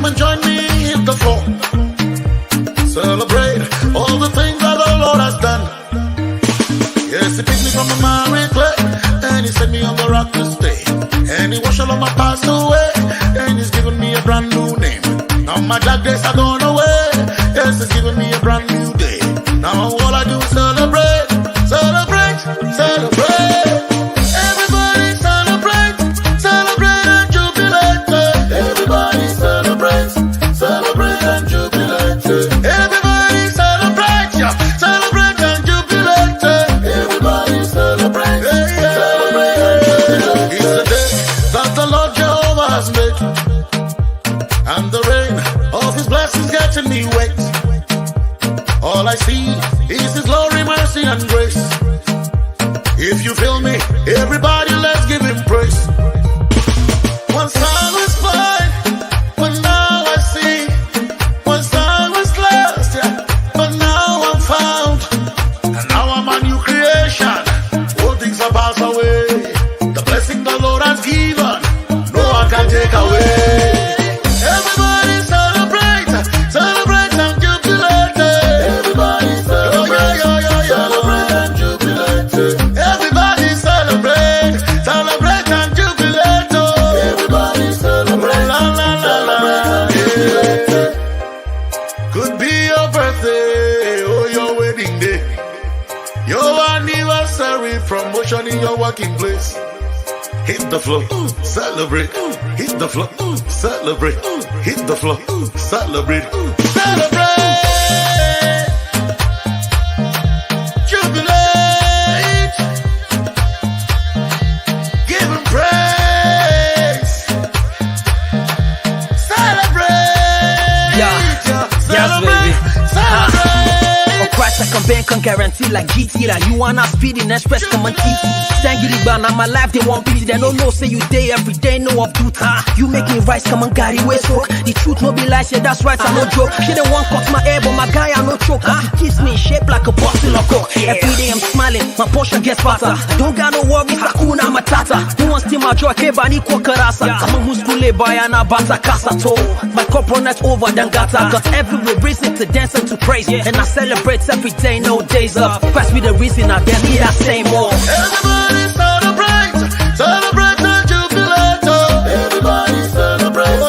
and join me, hit the floor. Celebrate all the things that the Lord has done. Yes, he picked me from the miry clay, and he set me on the rock to stay. And he washed all of my past away, and he's given me a brand new name. Now my dark days are gone away. Yes, he's given me a brand new day. Now all I do is celebrate, celebrate, celebrate. Everybody celebrate, celebrate and jubilate. Everybody celebrate, celebrate and jubilate. Everybody celebrate, yeah, celebrate and jubilate. Everybody celebrate, celebrate and jubilate. It's the day that the Lord Jehovah has made, and the rain of his blessings getting me wet. All I see is his glory, mercy, and grace. If you feel me, everybody, let's give him praise. Once I was blind, but now I see. Once I was lost, yeah, but now I'm found. And now I'm a new creation. All things are passed away. The blessing the Lord has given, no one can take away. Everybody celebrate, celebrate and jubilate. Everybody celebrate, celebrate and jubilate. Everybody celebrate, celebrate and jubilate. Everybody celebrate, la la la la. Yeah. Could be your birthday or your wedding day, your anniversary, promotion in your working place. Hit the floor, celebrate. Hit the floor, celebrate. Hit the floor, celebrate. Celebrate! Jubilate! Give him praise! Celebrate! Yeah. Celebrate! Yes, baby. Celebrate! Crash like a bank can guarantee like GT. Like you wanna speed in express come on TT. Stand you ban on my life, they want pity. They don't know say you day every day, no of do time. You making rice, come on, Gary West stroke. The truth no be lies, yeah, that's right, I no joke. She the one cut my hair, but my guy I no choke. She kiss me shaped like a bottle of coke. Every day I'm smiling, my portion gets fatter. Don't got no worries, Hakuna Matata. No one steal my joy, Kebani Kwakarasa. I'm a muskule boy and a bata casa toe. My corporate's over than gata. Got every reason to dance and to praise. And I celebrate every day, no days off. Pass me the reason I then need that same more. Everybody celebrate, celebrate and jubilate. Everybody celebrate,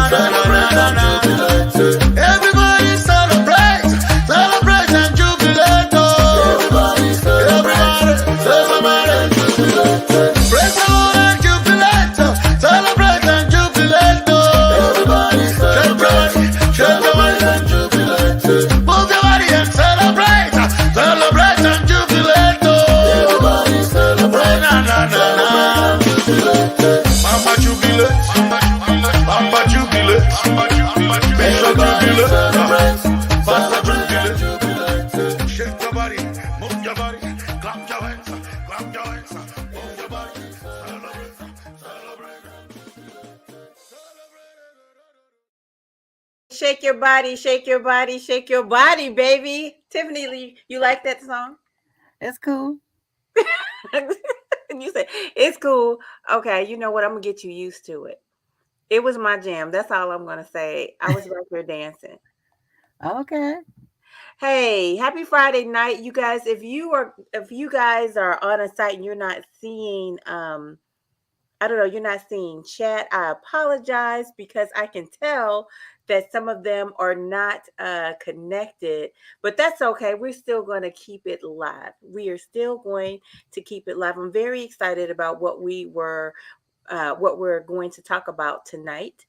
celebrate and jubilate. Everybody celebrate, celebrate and jubilate. Everybody celebrate, celebrate and jubilate. Praise the Lord and jubilate, celebrate and jubilate. Everybody celebrate, celebrate and jubilate. Move your body and celebrate, celebrate and jubilate. Everybody celebrate, na na na na. Mama jubilate, Papa jubilate, Bishop jubilate, Pastor jubilate. Shake your body, move your body, clap your hands, move your body, celebrate, celebrate. Shake your body, shake your body, shake your body, baby. Tiffany, you like that song? It's cool. You say it's cool. Okay, you know what? I'm gonna get you used to it. It was my jam. That's all I'm gonna say. I was right there dancing. Okay. Hey, happy Friday night, you guys. If you guys are on a site and you're not seeing I don't know, you're not seeing chat, I apologize because I can tell that some of them are not connected, but that's okay. We're still going to keep it live. We are still going to keep it live. I'm very excited about what we're going to talk about tonight.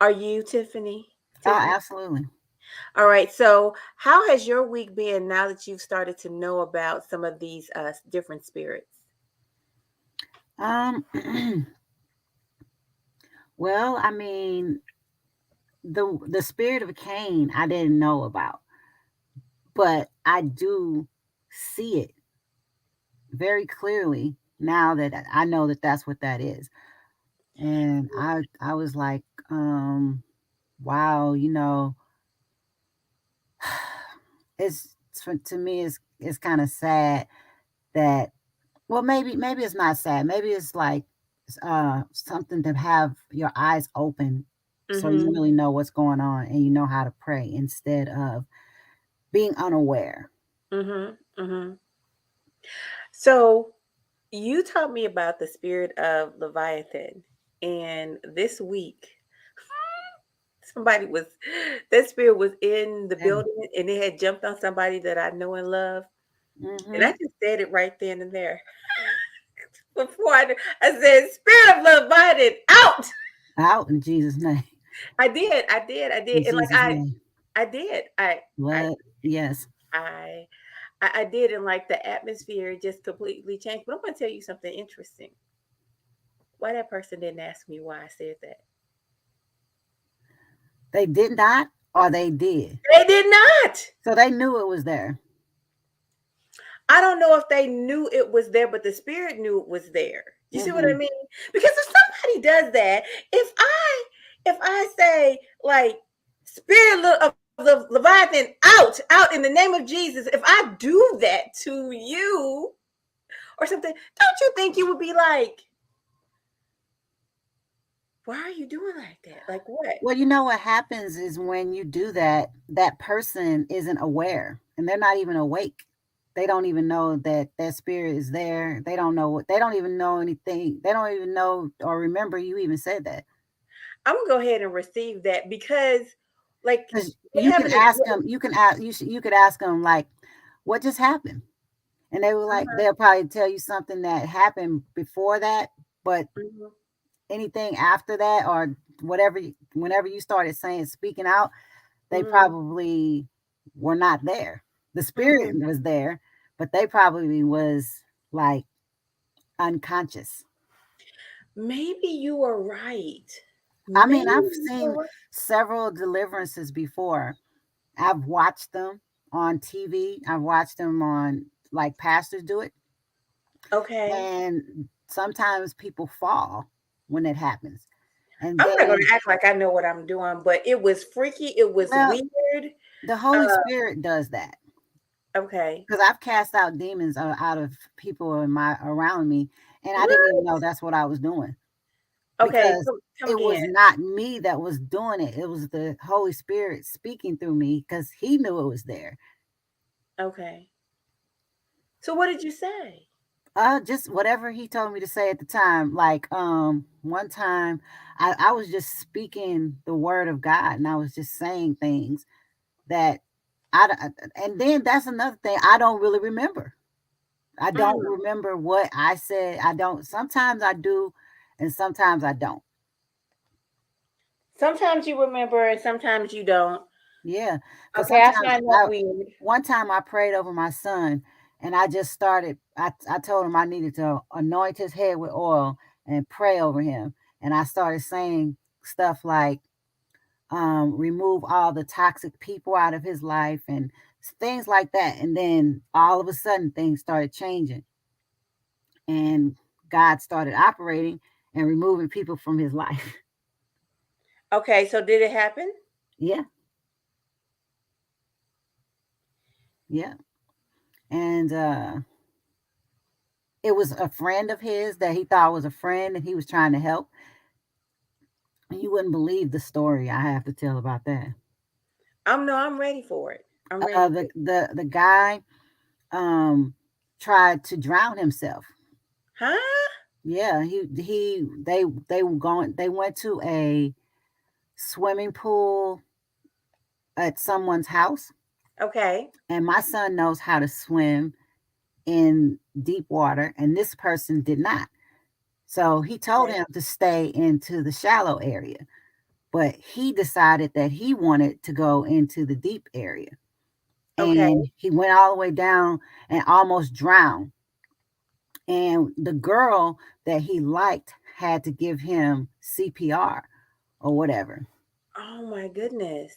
Are you, Tiffany? Oh, absolutely. All right. So how has your week been now that you've started to know about some of these different spirits? Well, I mean, the spirit of Cain I didn't know about, but I do see it very clearly now that I know that that's what that is. And I was like, wow, you know, it's to me it's kind of sad that, well, maybe it's not sad. Maybe it's like something to have your eyes open So you Mm-hmm. really know what's going on and you know how to pray instead of being unaware. Mm-hmm. Mm-hmm. So you taught me about the spirit of Leviathan, and this week somebody was that spirit was in the Yeah. building and it had jumped on somebody that I know and love. And I Mm-hmm. just said it right then and there. Before I said, Spirit of Leviathan, out. Out in Jesus' name. I did. In And like Jesus' name. I did. I Blood. Yes. I I did, and like the atmosphere just completely changed. But I'm gonna tell you something interesting. Why that person didn't ask me why I said that. They did not, or they did. They did not. So they knew it was there. I don't know if they knew it was there, but the spirit knew it was there. You see what I Mm-hmm. mean? Because if somebody does that, if I say like spirit of the Leviathan out in the name of Jesus, if I do that to you or something, don't you think you would be like, why are you doing like that? Like what? Well, you know what happens is when you do that, that person isn't aware and they're not even awake. They don't even know that that spirit is there. They don't know what, they don't even know anything. They don't even know or remember you even said that. I'm gonna go ahead and receive that because like Because they you can haven't. ask them, you could ask them like, what just happened? And they were like, Uh-huh, they'll probably tell you something that happened before that, but mhm, anything after that or whatever, whenever you started saying, speaking out, they mhm, probably were not there. The spirit mhm. was there, but they probably was like unconscious. Maybe you are right. I mean, Maybe I've you are seen right. several deliverances before. I've watched them on TV. I've watched them on like pastors do it. Okay. And sometimes people fall when it happens. And I'm not gonna then, act like I know what I'm doing, but it was freaky. It was well, weird. the Holy Uh, Spirit does that. okay. Because I've cast out demons out of people in my around me, and I didn't even What? know that's what I was doing Okay. because Come it was again. not me that was doing it. It was the Holy Spirit speaking through me because He knew it was there. Okay. So what did you say? Just whatever He told me to say at the time. Like one time, I was just speaking the word of God, and I was just saying things that and then that's another thing I don't really remember. I don't Mm. remember what I said. I don't. Sometimes I do, and sometimes I don't. Sometimes you remember and sometimes you don't. Yeah, because Okay, I sometimes find that weird. one time I prayed over my son, and I just started. I told him I needed to anoint his head with oil and pray over him, and I started saying stuff like, remove all the toxic people out of his life and things like that. And then all of a sudden, things started changing, and God started operating and removing people from his life. Okay, so did it happen? Yeah, yeah. And it was a friend of his that he thought was a friend and he was trying to help. And you wouldn't believe the story I have to tell about that. I'm ready for it. I'm ready for it. The guy um tried to drown himself. Huh? Yeah, they went to a swimming pool at someone's house, Okay. and my son knows how to swim in deep water, and this person did not. So he told Okay. him to stay into the shallow area, but he decided that he wanted to go into the deep area. Okay. And he went all the way down and almost drowned. And the girl that he liked had to give him CPR or whatever. Oh my goodness.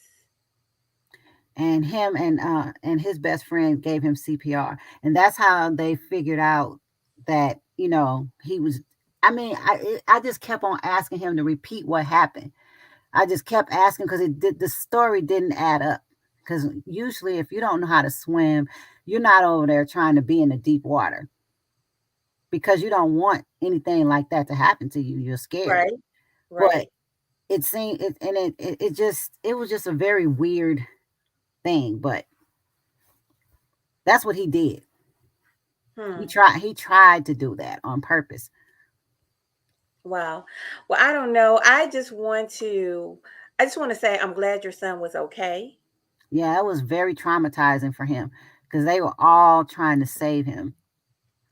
And him and his best friend gave him CPR. And that's how they figured out that, he was. I mean, I just kept on asking him to repeat what happened. I just kept asking because the story didn't add up. Because usually, if you don't know how to swim, you're not over there trying to be in the deep water because you don't want anything like that to happen to you. You're scared. Right. But Right. it seemed it, and it was just a very weird thing, but that's what he did. He tried to do that on purpose. Wow. Well, I don't know. I just want to say I'm glad your son was okay. Yeah, it was very traumatizing for him because they were all trying to save him.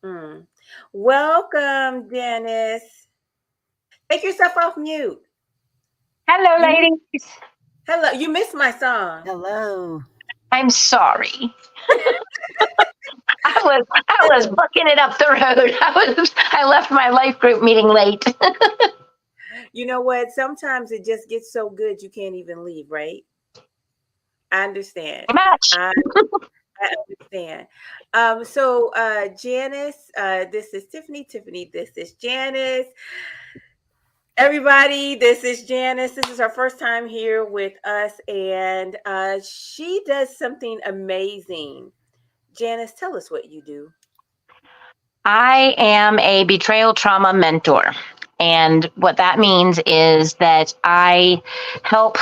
Mm. Welcome, Dennis. Take yourself off mute. Hello, You ladies. hello. You missed my song. Hello. I'm sorry. I was booking it up the road. I left my life group meeting late. You know what? Sometimes it just gets so good you can't even leave, right? I understand. Much. I understand. Janice, this is Tiffany. Tiffany, this is Janice. Everybody, this is Janice. This is her first time here with us, and she does something amazing. Janice, tell us what you do. I am a betrayal trauma mentor. And what that means is that I help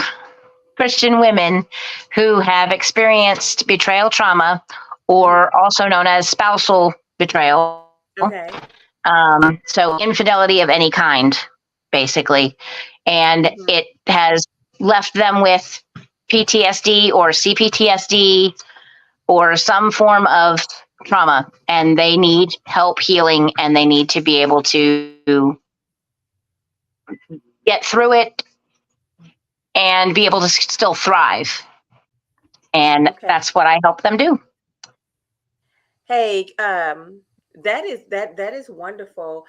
Christian women who have experienced betrayal trauma, or also known as spousal betrayal. Okay. So infidelity of any kind, basically. And it has left them with PTSD or CPTSD or some form of trauma, and they need help healing, and they need to be able to get through it and be able to still thrive. And that's what I help them do. Hey, that is wonderful.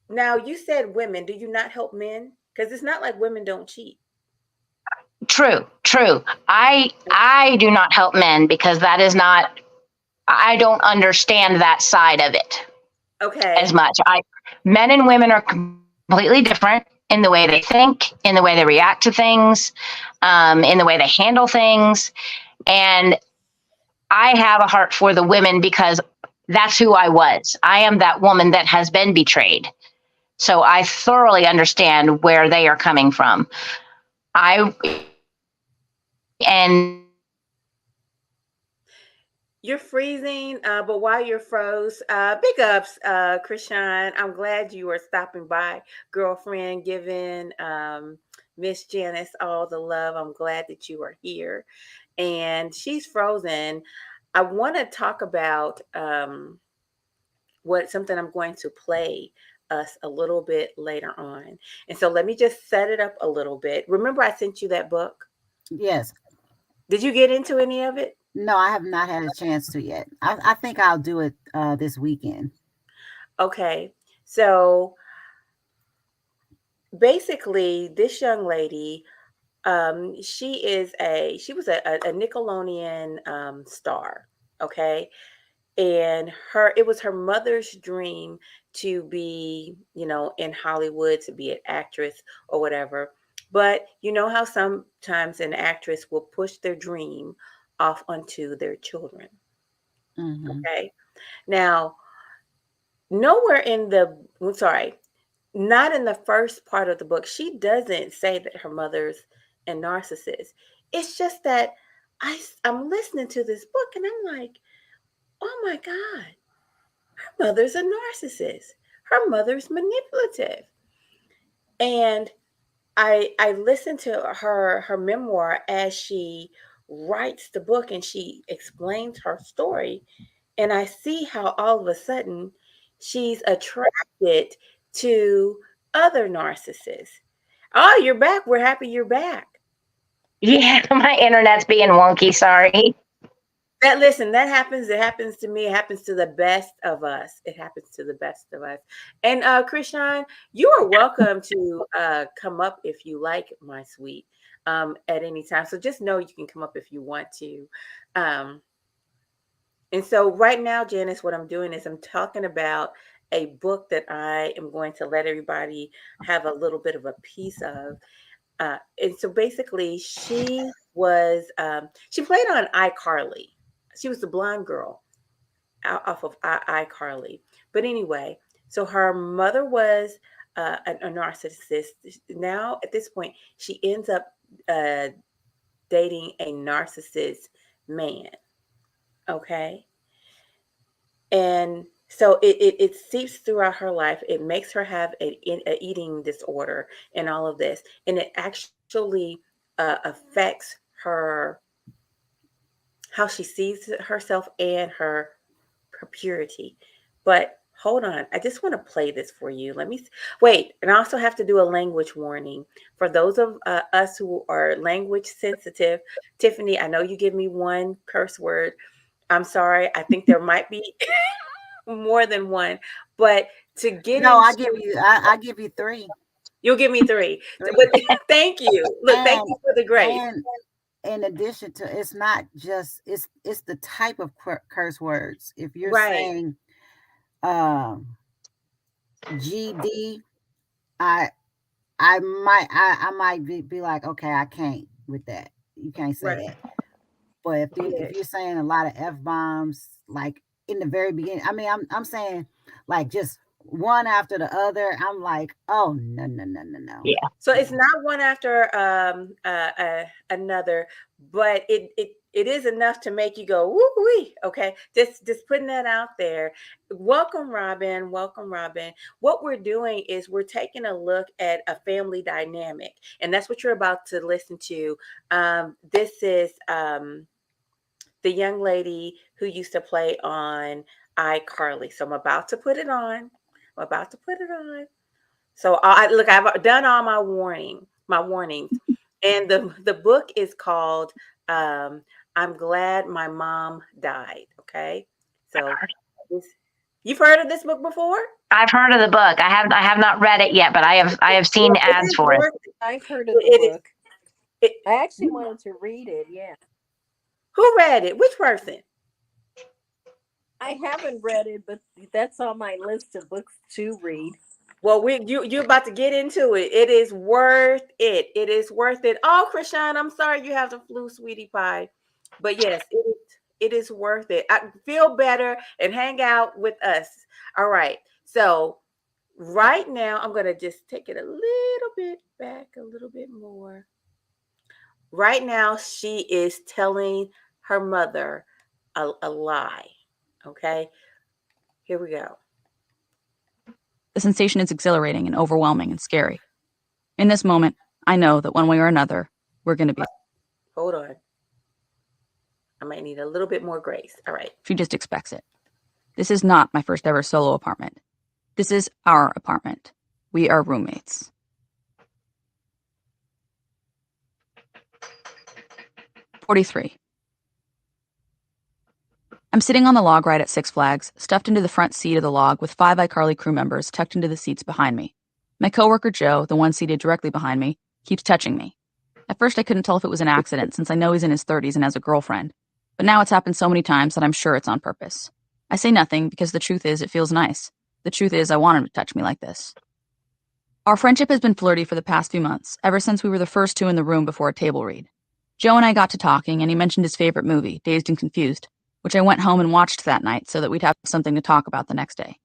Now, you said women. Do you not help men? Because it's not like women don't cheat. True. I do not help men because that is not, I don't understand that side of it. Okay. As much. Men and women are completely different in the way they think, in the way they react to things, in the way they handle things. And I have a heart for the women because that's who I was. I am that woman that has been betrayed. So I thoroughly understand where they are coming from. You're freezing, but while you're froze, big ups, Krishan. I'm glad you were stopping by, girlfriend, giving Miss Janice all the love. I'm glad that you are here. And she's frozen. I want to talk about something I'm going to play us a little bit later on. And so let me just set it up a little bit. Remember I sent you that book? Yes. Did you get into any of it? No, I have not had a chance to yet. I think I'll do it this weekend. Okay. So basically, this young lady, she was a Nickelodeon star. Okay. And it was her mother's dream to be, in Hollywood, to be an actress or whatever. But you know how sometimes an actress will push their dream off onto their children. Okay. Now, not in the first part of the book, she doesn't say that her mother's a narcissist. It's just that I'm listening to this book and I'm like, oh my God, her mother's a narcissist. Her mother's manipulative. And I listened to her memoir as she writes the book and she explains her story. And I see how all of a sudden she's attracted to other narcissists. Oh, you're back. We're happy you're back. Yeah, my internet's being wonky. Sorry. That happens. It happens to me. It happens to the best of us. It happens to the best of us. And Krishan, you are welcome to come up if you like, my sweet, at any time. So just know you can come up if you want to. And so right now, Janice, what I'm doing is I'm talking about a book that I am going to let everybody have a little bit of a piece of. And so basically, she played on iCarly. She was the blonde girl off of iCarly. But anyway, so her mother was a narcissist. Now, at this point, she ends up dating a narcissist man. Okay. And so it seeps throughout her life. It makes her have a eating disorder and all of this. And it actually affects her, how she sees herself and her purity. But hold on, I just want to play this for you. Let me wait. And I also have to do a language warning for those of us who are language sensitive. Tiffany, I know you give me one curse word. I'm sorry. I think there might be more than one, but to get No, into, I give you three. you'll give me three. Three. But thank you. Look, thank you for the grace. And in addition to, it's not just, it's the type of curse words. If you're Right. saying GD, I might be like, okay, I can't with that. You can't say Right. that. But if you're saying a lot of F-bombs, like in the very beginning, I mean, I'm saying like just one after the other. I'm like, oh no. Yeah. So it's not one after another, but it is enough to make you go woo wee. Okay, just putting that out there. Welcome, Robin. Welcome, Robin. What we're doing is we're taking a look at a family dynamic, and that's what you're about to listen to. This is the young lady who used to play on iCarly. So I'm about to put it on. So look, I've done all my warnings, and the book is called "I'm Glad My Mom Died." Okay, so you've heard of this book before? I've heard of the book. I have not read it yet, but I have seen ads for it. I've heard of the book. I actually wanted to read it. Yeah. Who read it? Which person? I haven't read it, but that's on my list of books to read. Well, you're about to get into it. It is worth it. It is worth it. Oh, Krishan, I'm sorry you have the flu, sweetie pie. But yes, it is worth it. Feel better and hang out with us. All right. So right now, I'm going to just take it a little bit back, a little bit more. Right now, she is telling her mother a lie. Okay, here we go. The sensation is exhilarating and overwhelming and scary. In this moment, I know that one way or another, we're going to be. Hold on. I might need a little bit more grace. All right. She just expects it. This is not my first ever solo apartment. This is our apartment. We are roommates. 43. I'm sitting on the log ride at Six Flags, stuffed into the front seat of the log with 5 iCarly crew members tucked into the seats behind me. My coworker Joe, the one seated directly behind me, keeps touching me. At first I couldn't tell if it was an accident since I know he's in his 30s and has a girlfriend, but now it's happened so many times that I'm sure it's on purpose. I say nothing because the truth is it feels nice. The truth is I want him to touch me like this. Our friendship has been flirty for the past few months, ever since we were the first 2 in the room before a table read. Joe and I got to talking, and he mentioned his favorite movie, Dazed and Confused, which I went home and watched that night so that we'd have something to talk about the next day.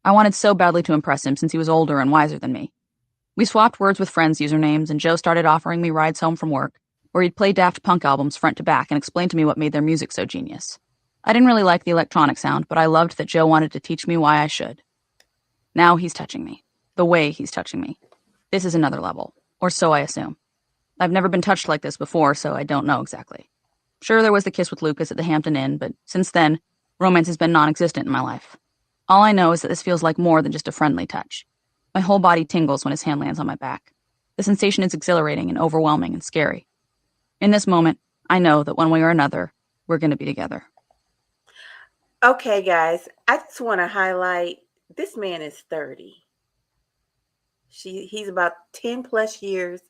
I wanted so badly to impress him since he was older and wiser than me. We swapped words with friends' usernames, and Joe started offering me rides home from work, where he'd play Daft Punk albums front to back and explain to me what made their music so genius. I didn't really like the electronic sound, but I loved that Joe wanted to teach me why I should. Now he's touching me. The way he's touching me. This is another level, or so I assume. I've never been touched like this before, so I don't know exactly. Sure, there was the kiss with Lucas at the Hampton Inn, but since then, romance has been non-existent in my life. All I know is that this feels like more than just a friendly touch. My whole body tingles when his hand lands on my back. The sensation is exhilarating and overwhelming and scary. In this moment, I know that one way or another, we're going to be together. Okay, guys, I just want to highlight this man is 30. He's about 10 plus years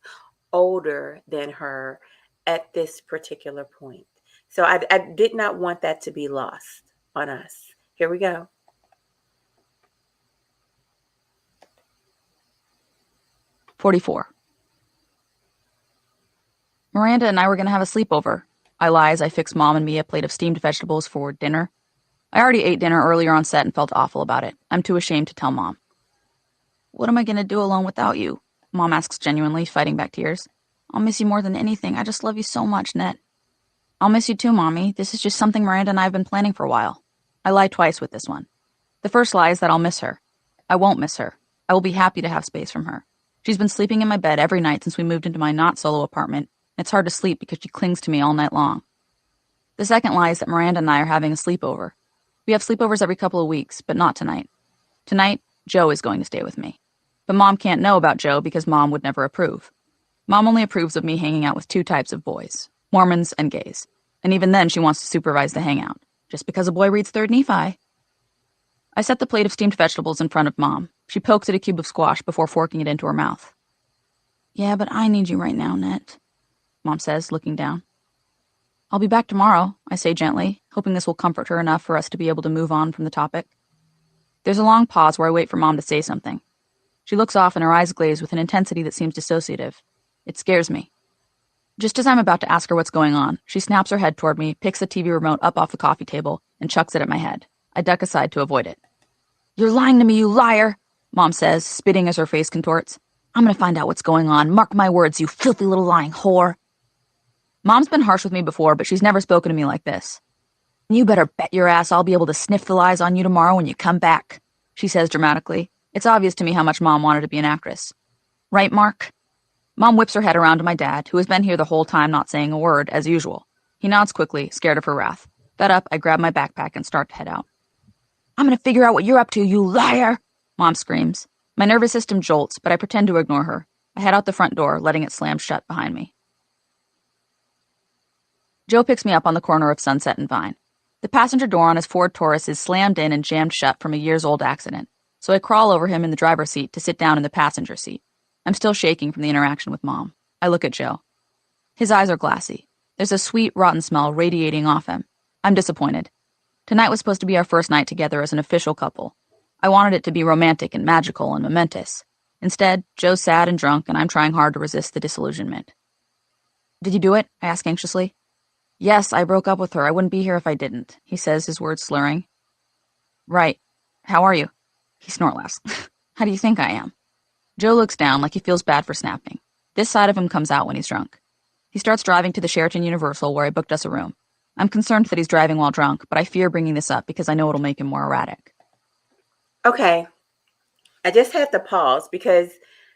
older than her at this particular point. So I did not want that to be lost on us. Here we go. "44. Miranda and I were going to have a sleepover. I lie as I fix Mom and me a plate of steamed vegetables for dinner. I already ate dinner earlier on set and felt awful about it. I'm too ashamed to tell Mom. What am I going to do alone without you? Mom asks genuinely, fighting back tears. I'll miss you more than anything. I just love you so much, Net. I'll miss you too, Mommy. This is just something Miranda and I have been planning for a while. I lie twice with this one. The first lie is that I'll miss her. I won't miss her. I will be happy to have space from her. She's been sleeping in my bed every night since we moved into my not-solo apartment, and it's hard to sleep because she clings to me all night long. The second lie is that Miranda and I are having a sleepover. We have sleepovers every couple of weeks, but not tonight. Tonight, Joe is going to stay with me. But Mom can't know about Joe because Mom would never approve. Mom only approves of me hanging out with two types of boys, Mormons and gays. And even then she wants to supervise the hangout, just because a boy reads 3rd Nephi. I set the plate of steamed vegetables in front of Mom. She pokes at a cube of squash before forking it into her mouth. Yeah, but I need you right now, Net, Mom says, looking down. I'll be back tomorrow, I say gently, hoping this will comfort her enough for us to be able to move on from the topic. There's a long pause where I wait for Mom to say something. She looks off and her eyes glaze with an intensity that seems dissociative. It scares me. Just as I'm about to ask her what's going on, she snaps her head toward me, picks the TV remote up off the coffee table, and chucks it at my head. I duck aside to avoid it. You're lying to me, you liar, Mom says, spitting as her face contorts. I'm gonna find out what's going on. Mark my words, you filthy little lying whore. Mom's been harsh with me before, but she's never spoken to me like this. You better bet your ass I'll be able to sniff the lies on you tomorrow when you come back, she says dramatically. It's obvious to me how much Mom wanted to be an actress. Right, Mark? Mom whips her head around to my dad, who has been here the whole time not saying a word, as usual. He nods quickly, scared of her wrath. Fed up, I grab my backpack and start to head out. I'm gonna figure out what you're up to, you liar! Mom screams. My nervous system jolts, but I pretend to ignore her. I head out the front door, letting it slam shut behind me. Joe picks me up on the corner of Sunset and Vine. The passenger door on his Ford Taurus is slammed in and jammed shut from a years-old accident, so I crawl over him in the driver's seat to sit down in the passenger seat. I'm still shaking from the interaction with Mom. I look at Joe. His eyes are glassy. There's a sweet, rotten smell radiating off him. I'm disappointed. Tonight was supposed to be our first night together as an official couple. I wanted it to be romantic and magical and momentous. Instead, Joe's sad and drunk, and I'm trying hard to resist the disillusionment. Did you do it? I ask anxiously. Yes, I broke up with her. I wouldn't be here if I didn't, he says, his words slurring. Right. How are you? He snort laughs. How do you think I am? Joe looks down like he feels bad for snapping. This side of him comes out when he's drunk. He starts driving to the Sheraton Universal where I booked us a room. I'm concerned that he's driving while drunk, but I fear bringing this up because I know it'll make him more erratic. Okay. I just had to pause because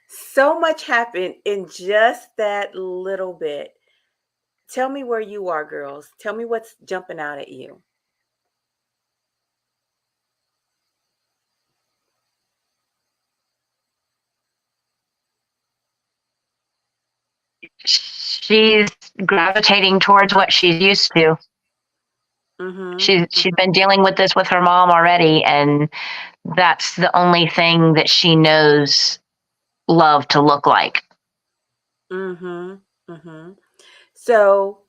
so much happened in just that little bit. Tell me where you are, girls. Tell me what's jumping out at you. She's gravitating towards what she's used to. Mm-hmm. She's been dealing with this with her mom already, and that's the only thing that she knows love to look like. Mm-hmm. Mm-hmm. So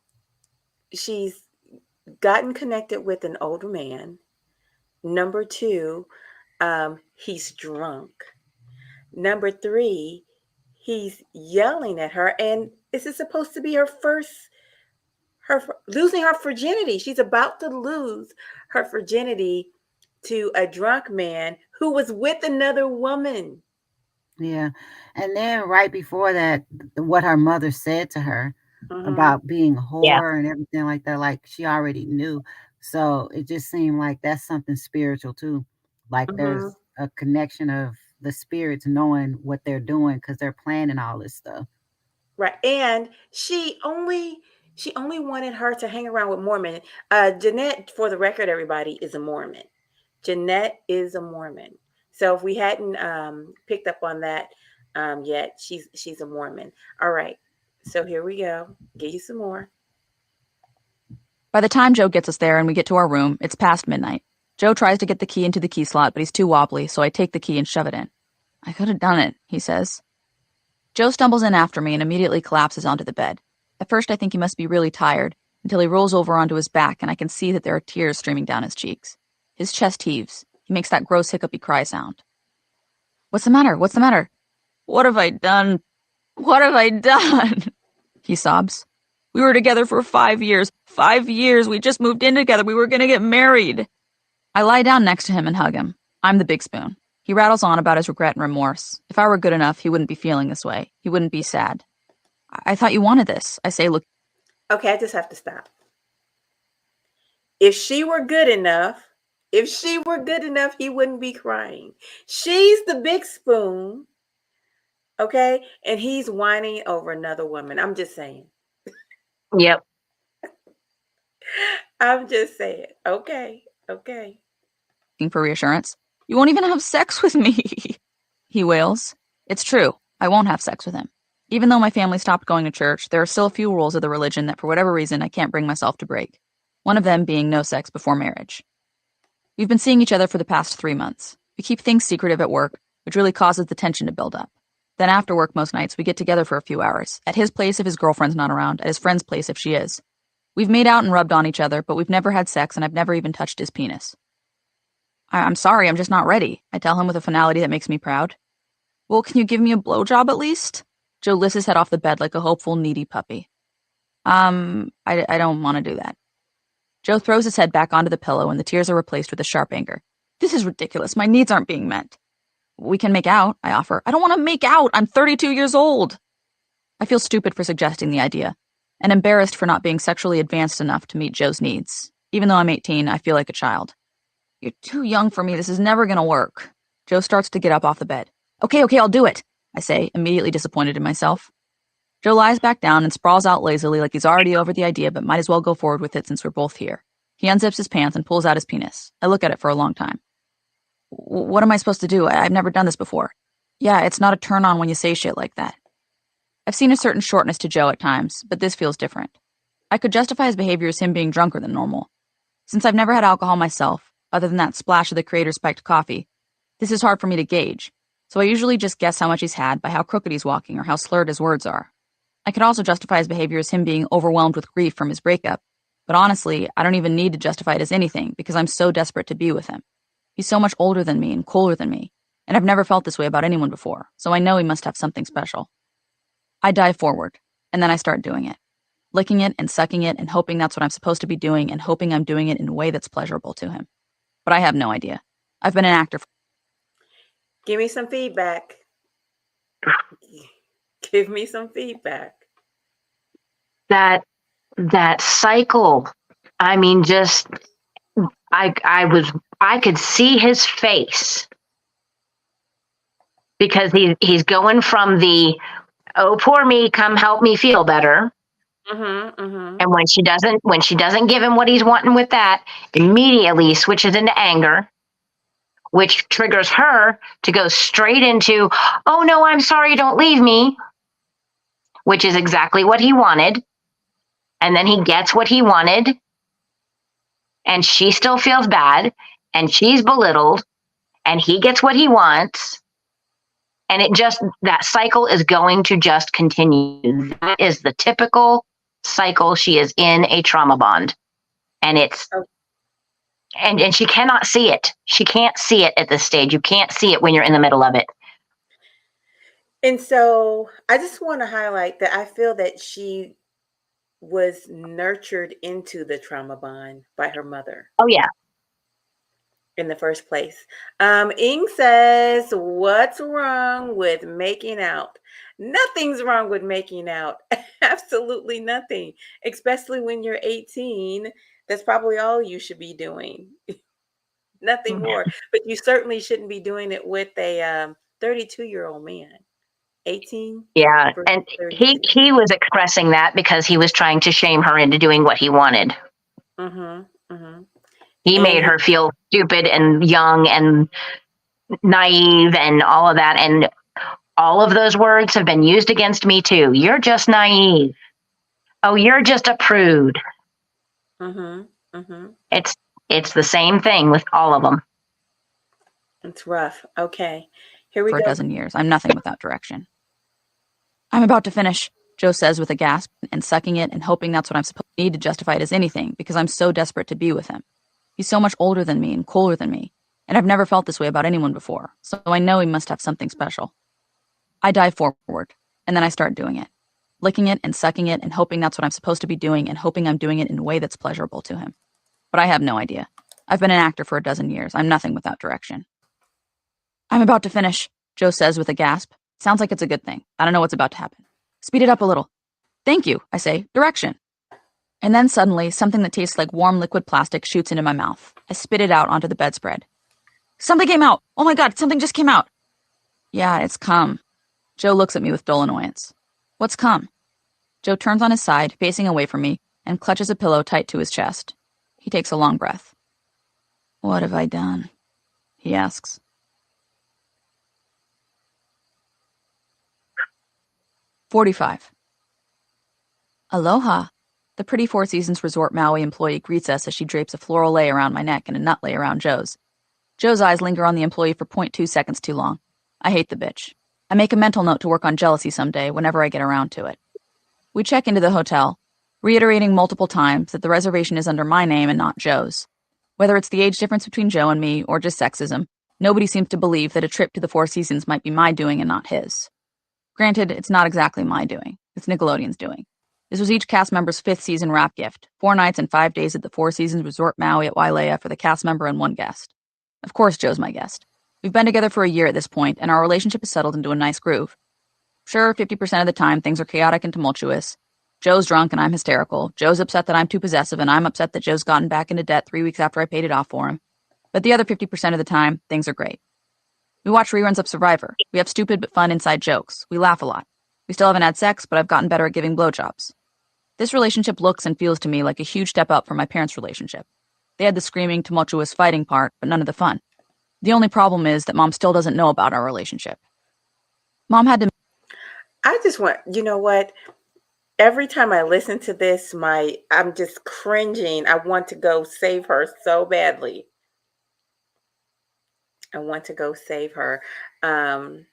she's gotten connected with an older man. Number 2, he's drunk. Number 3, he's yelling at her, and this is supposed to be her losing her virginity. She's about to lose her virginity to a drunk man who was with another woman. Yeah. And then right before that, what her mother said to her about being a whore and everything like that, like she already knew. So it just seemed like that's something spiritual too. Like there's a connection of the spirits knowing what they're doing because they're planning all this stuff. Right. And she only wanted her to hang around with Mormon. Jeanette, for the record, everybody, is a Mormon. Jeanette is a Mormon. So if we hadn't picked up on that yet, she's a Mormon. All right. So here we go. Get you some more. By the time Joe gets us there and we get to our room, it's past midnight. Joe tries to get the key into the key slot, but he's too wobbly, so I take the key and shove it in. I could have done it, he says. Joe stumbles in after me and immediately collapses onto the bed. At first I think he must be really tired, until he rolls over onto his back and I can see that there are tears streaming down his cheeks. His chest heaves. He makes that gross hiccupy cry sound. What's the matter? What's the matter? What have I done? What have I done? He sobs. We were together for 5 years. 5 years. We just moved in together. We were going to get married. I lie down next to him and hug him. I'm the big spoon. He rattles on about his regret and remorse. If I were good enough, he wouldn't be feeling this way. He wouldn't be sad. I thought you wanted this, I say, look. Okay, I just have to stop. If she were good enough, he wouldn't be crying. She's the big spoon, okay? And he's whining over another woman. I'm just saying. Yep. I'm just saying. Okay. For reassurance. You won't even have sex with me, he wails. It's true. I won't have sex with him. Even though my family stopped going to church, there are still a few rules of the religion that for whatever reason I can't bring myself to break. One of them being no sex before marriage. We've been seeing each other for the past 3 months. We keep things secretive at work, which really causes the tension to build up. Then after work most nights, we get together for a few hours. At his place if his girlfriend's not around, at his friend's place if she is. We've made out and rubbed on each other, but we've never had sex and I've never even touched his penis. I'm sorry, I'm just not ready, I tell him with a finality that makes me proud. Well, can you give me a blowjob at least? Joe lifts his head off the bed like a hopeful, needy puppy. I don't want to do that. Joe throws his head back onto the pillow and the tears are replaced with a sharp anger. This is ridiculous. My needs aren't being met. We can make out, I offer. I don't want to make out. I'm 32 years old. I feel stupid for suggesting the idea, and embarrassed for not being sexually advanced enough to meet Joe's needs. Even though I'm 18, I feel like a child. You're too young for me. This is never gonna work. Joe starts to get up off the bed. Okay, I'll do it, I say, immediately disappointed in myself. Joe lies back down and sprawls out lazily like he's already over the idea but might as well go forward with it since we're both here. He unzips his pants and pulls out his penis. I look at it for a long time. What am I supposed to do? I've never done this before. Yeah, it's not a turn on when you say shit like that. I've seen a certain shortness to Joe at times, but this feels different. I could justify his behavior as him being drunker than normal. Since I've never had alcohol myself, other than that splash of the creator's spiked coffee, this is hard for me to gauge, so I usually just guess how much he's had by how crooked he's walking or how slurred his words are. I could also justify his behavior as him being overwhelmed with grief from his breakup, but honestly, I don't even need to justify it as anything because I'm so desperate to be with him. He's so much older than me and cooler than me, and I've never felt this way about anyone before, so I know he must have something special. I dive forward, and then I start doing it. Licking it and sucking it and hoping that's what I'm supposed to be doing and hoping I'm doing it in a way that's pleasurable to him. But I have no idea. I've been an actor for... Give me some feedback. Give me some feedback. That cycle. I mean, just I could see his face because he's going from the, oh, poor me, come help me feel better. And when she doesn't give him what he's wanting with that, immediately switches into anger, which triggers her to go straight into, oh no, I'm sorry, don't leave me, which is exactly what he wanted. And then he gets what he wanted, and she still feels bad, and she's belittled, and he gets what he wants. And that cycle is going to just continue. That is the typical cycle. She is in a trauma bond, and and she cannot see it. She can't see it at this stage. You can't see it when you're in the middle of it. And so I just want to highlight that I feel that she was nurtured into the trauma bond by her mother. Oh yeah. In the first place. Ing says, what's wrong with making out? Nothing's wrong with making out. Absolutely nothing. Especially when you're 18. That's probably all you should be doing. Nothing more. But you certainly shouldn't be doing it with a 32-year-old man. 18? Yeah. And he was expressing that because he was trying to shame her into doing what he wanted. He made her feel stupid and young and naive and all of that. And all of those words have been used against me too. You're just naive. Oh, you're just a prude. It's the same thing with all of them. It's rough. Okay. Here we go. For a dozen years. I'm nothing without direction. I'm about to finish, Joe says with a gasp, and sucking it and hoping that's what I'm supposed to need to justify it as anything because I'm so desperate to be with him. He's so much older than me and cooler than me, and I've never felt this way about anyone before, so I know he must have something special. I dive forward, and then I start doing it. Licking it and sucking it and hoping that's what I'm supposed to be doing and hoping I'm doing it in a way that's pleasurable to him. But I have no idea. I've been an actor for a dozen years. I'm nothing without direction. I'm about to finish, Joe says with a gasp. Sounds like it's a good thing. I don't know what's about to happen. Speed it up a little. Thank you, I say. Direction. And then suddenly, something that tastes like warm liquid plastic shoots into my mouth. I spit it out onto the bedspread. Something came out! Oh my god, something just came out! Yeah, it's cum. Joe looks at me with dull annoyance. What's cum? Joe turns on his side, facing away from me, and clutches a pillow tight to his chest. He takes a long breath. What have I done? He asks. "45. Aloha. The pretty Four Seasons Resort Maui employee greets us as she drapes a floral lei around my neck and a nut lei around Joe's. Joe's eyes linger on the employee for 0.2 seconds too long. I hate the bitch. I make a mental note to work on jealousy someday whenever I get around to it. We check into the hotel, reiterating multiple times that the reservation is under my name and not Joe's. Whether it's the age difference between Joe and me or just sexism, nobody seems to believe that a trip to the Four Seasons might be my doing and not his. Granted, it's not exactly my doing. It's Nickelodeon's doing. This was each cast member's 5th season wrap gift, 4 nights and 5 days at the Four Seasons Resort Maui at Wailea for the cast member and 1 guest. Of course, Joe's my guest. We've been together for a year at this point, and our relationship has settled into a nice groove. Sure, 50% of the time, things are chaotic and tumultuous. Joe's drunk and I'm hysterical. Joe's upset that I'm too possessive, and I'm upset that Joe's gotten back into debt 3 weeks after I paid it off for him. But the other 50% of the time, things are great. We watch reruns of Survivor. We have stupid but fun inside jokes. We laugh a lot. We still haven't had sex, but I've gotten better at giving blowjobs. This relationship looks and feels to me like a huge step up from my parents' relationship. They had the screaming, tumultuous fighting part, but none of the fun. The only problem is that Mom still doesn't know about our relationship. Mom had to... I just want, you know what? Every time I listen to this, I'm just cringing. I want to go save her so badly. I want to go save her. I'm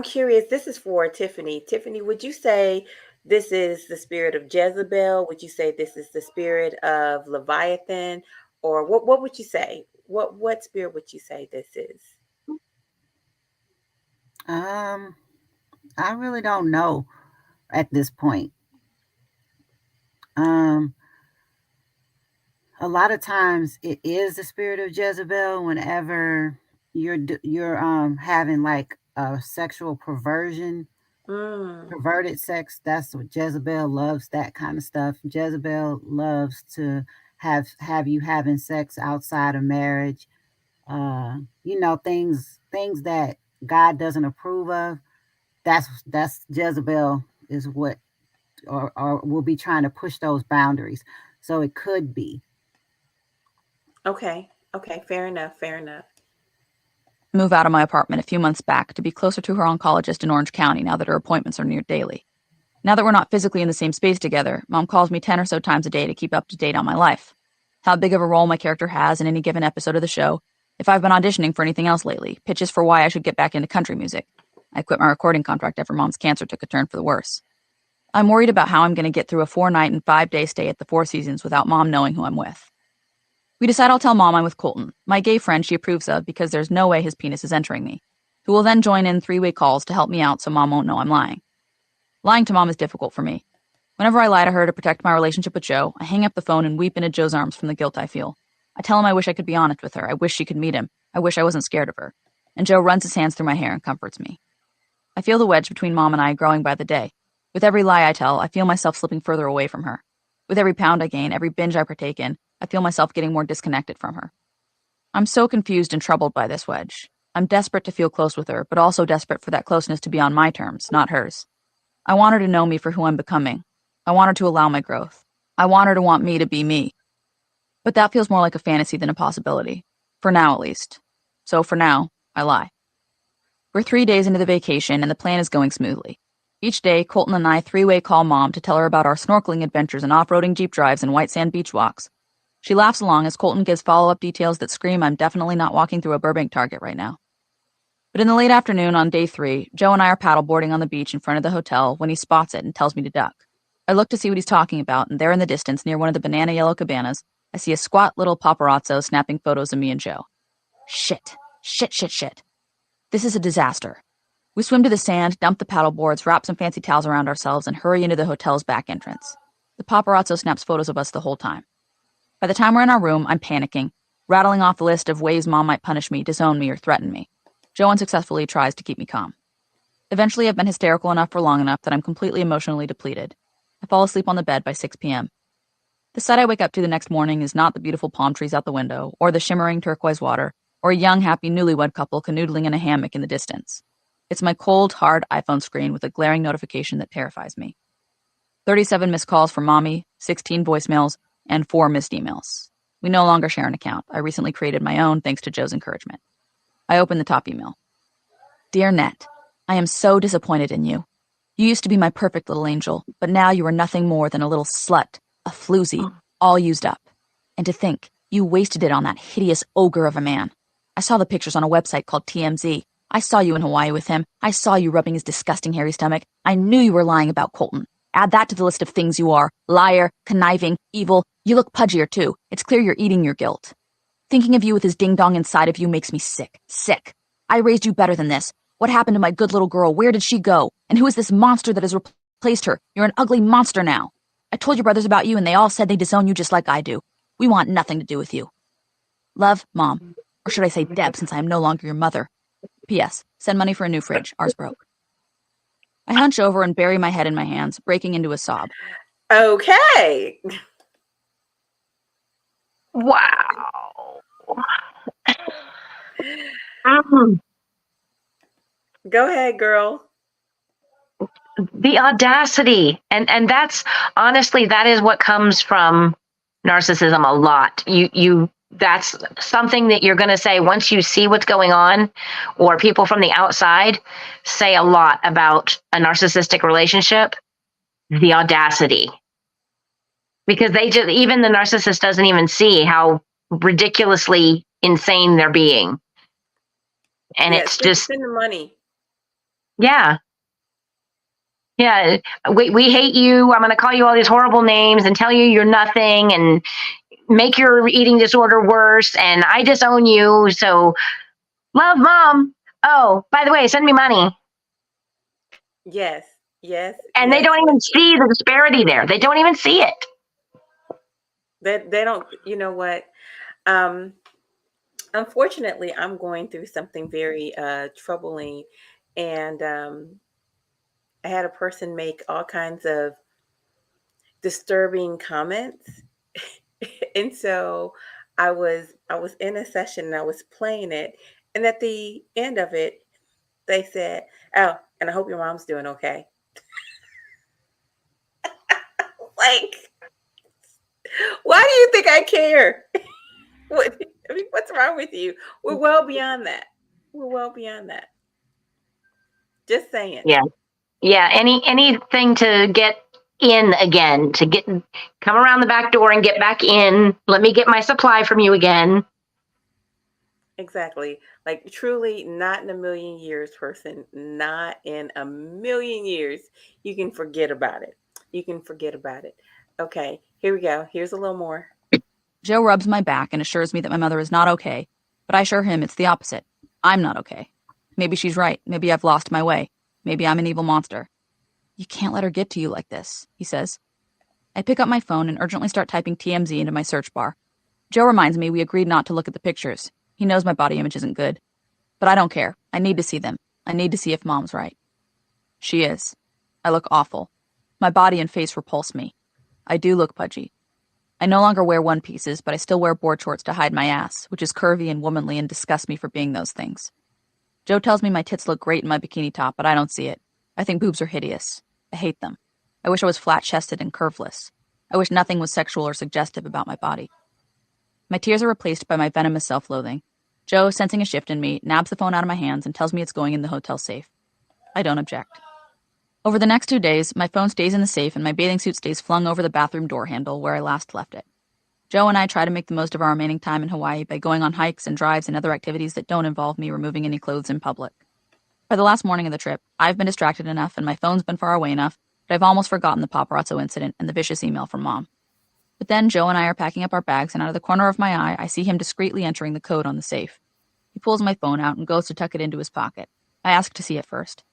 curious. This is for Tiffany. Tiffany, would you say this is the spirit of Jezebel? Would you say this is the spirit of Leviathan? Or what would you say? What spirit would you say this is? I really don't know at this point. A lot of times it is the spirit of Jezebel whenever you're having like a sexual perversion, perverted sex. That's what Jezebel loves, that kind of stuff. Jezebel loves to have you having sex outside of marriage. Things that God doesn't approve of. That's Jezebel is what or will be trying to push those boundaries. So it could be. Okay. Fair enough. Move out of my apartment a few months back to be closer to her oncologist in Orange County now that her appointments are near daily. Now that we're not physically in the same space together, Mom calls me 10 or so times a day to keep up to date on my life. How big of a role my character has in any given episode of the show, if I've been auditioning for anything else lately, pitches for why I should get back into country music. I quit my recording contract after Mom's cancer took a turn for the worse. I'm worried about how I'm going to get through a 4-night and 5-day stay at the Four Seasons without Mom knowing who I'm with. We decide I'll tell Mom I'm with Colton, my gay friend she approves of because there's no way his penis is entering me, who will then join in 3-way calls to help me out so Mom won't know I'm lying. Lying to Mom is difficult for me. Whenever I lie to her to protect my relationship with Joe, I hang up the phone and weep into Joe's arms from the guilt I feel. I tell him I wish I could be honest with her. I wish she could meet him. I wish I wasn't scared of her. And Joe runs his hands through my hair and comforts me. I feel the wedge between Mom and I growing by the day. With every lie I tell, I feel myself slipping further away from her. With every pound I gain, every binge I partake in, I feel myself getting more disconnected from her. I'm so confused and troubled by this wedge. I'm desperate to feel close with her, but also desperate for that closeness to be on my terms, not hers. I want her to know me for who I'm becoming. I want her to allow my growth. I want her to want me to be me. But that feels more like a fantasy than a possibility. For now, at least. So for now, I lie. We're 3 days into the vacation, and the plan is going smoothly. Each day, Colton and I 3-way call Mom to tell her about our snorkeling adventures and off-roading Jeep drives and white sand beach walks. She laughs along as Colton gives follow-up details that scream I'm definitely not walking through a Burbank Target right now. But in the late afternoon on day 3, Joe and I are paddleboarding on the beach in front of the hotel when he spots it and tells me to duck. I look to see what he's talking about, and there in the distance, near one of the banana yellow cabanas, I see a squat little paparazzo snapping photos of me and Joe. Shit. This is a disaster. We swim to the sand, dump the paddleboards, wrap some fancy towels around ourselves, and hurry into the hotel's back entrance. The paparazzo snaps photos of us the whole time. By the time we're in our room, I'm panicking. rattling off the list of ways Mom might punish me, disown me, or threaten me. Joe unsuccessfully tries to keep me calm. Eventually, I've been hysterical enough for long enough that I'm completely emotionally depleted. I fall asleep on the bed by 6 p.m. The sight I wake up to the next morning is not the beautiful palm trees out the window, or the shimmering turquoise water, or a young, happy newlywed couple canoodling in a hammock in the distance. It's my cold, hard iPhone screen with a glaring notification that terrifies me. 37 missed calls from Mommy, 16 voicemails, and 4 missed emails. We no longer share an account. I recently created my own thanks to Joe's encouragement. I open the top email. Dear Net, I am so disappointed in you. You used to be my perfect little angel, but now you are nothing more than a little slut, a floozy, all used up. And to think, you wasted it on that hideous ogre of a man. I saw the pictures on a website called TMZ. I saw you in Hawaii with him. I saw you rubbing his disgusting hairy stomach. I knew you were lying about Colton. Add that to the list of things you are. Liar, conniving, evil. You look pudgier too. It's clear you're eating your guilt. Thinking of you with his ding-dong inside of you makes me sick. Sick. I raised you better than this. What happened to my good little girl? Where did she go? And who is this monster that has replaced her? You're an ugly monster now. I told your brothers about you and they all said they disown you just like I do. We want nothing to do with you. Love, Mom. Or should I say Deb, since I am no longer your mother. P.S. Send money for a new fridge. Ours broke. I hunch over and bury my head in my hands, breaking into a sob. Okay. Wow. Go ahead, girl. The audacity. And that's honestly, that is what comes from narcissism a lot. That's something that you're going to say once you see what's going on, or people from the outside say a lot about a narcissistic relationship, the audacity. Because even the narcissist doesn't even see how ridiculously insane they're being. And it's just spend the money. Yeah. Yeah. We hate you. I'm going to call you all these horrible names and tell you you're nothing and make your eating disorder worse. And I disown you. So love, Mom. Oh, by the way, send me money. Yes. And they don't even see the disparity there. They don't even see it. They don't, you know what? Unfortunately, I'm going through something very troubling. And I had a person make all kinds of disturbing comments. And so I was in a session and I was playing it. And at the end of it, they said, "Oh, and I hope your mom's doing okay." Like, why do you think I care? What's wrong with you? We're well beyond that. Just saying. Yeah. Anything to get in again, come around the back door and get back in. Let me get my supply from you again. Exactly. Like, truly, not in a million years, person. Not in a million years. You can forget about it. Okay, here we go. Here's a little more. Joe rubs my back and assures me that my mother is not okay, but I assure him it's the opposite. I'm not okay. Maybe she's right. Maybe I've lost my way. Maybe I'm an evil monster. You can't let her get to you like this, he says. I pick up my phone and urgently start typing TMZ into my search bar. Joe reminds me we agreed not to look at the pictures. He knows my body image isn't good. But I don't care. I need to see them. I need to see if Mom's right. She is. I look awful. My body and face repulse me. I do look pudgy. I no longer wear one pieces, but I still wear board shorts to hide my ass, which is curvy and womanly and disgusts me for being those things. Joe tells me my tits look great in my bikini top, but I don't see it. I think boobs are hideous. I hate them. I wish I was flat-chested and curveless. I wish nothing was sexual or suggestive about my body. My tears are replaced by my venomous self-loathing. Joe, sensing a shift in me, nabs the phone out of my hands and tells me it's going in the hotel safe. I don't object. Over the next 2 days, my phone stays in the safe and my bathing suit stays flung over the bathroom door handle where I last left it. Joe and I try to make the most of our remaining time in Hawaii by going on hikes and drives and other activities that don't involve me removing any clothes in public. By the last morning of the trip, I've been distracted enough and my phone's been far away enough that I've almost forgotten the paparazzo incident and the vicious email from Mom. But then Joe and I are packing up our bags and out of the corner of my eye, I see him discreetly entering the code on the safe. He pulls my phone out and goes to tuck it into his pocket. I ask to see it first.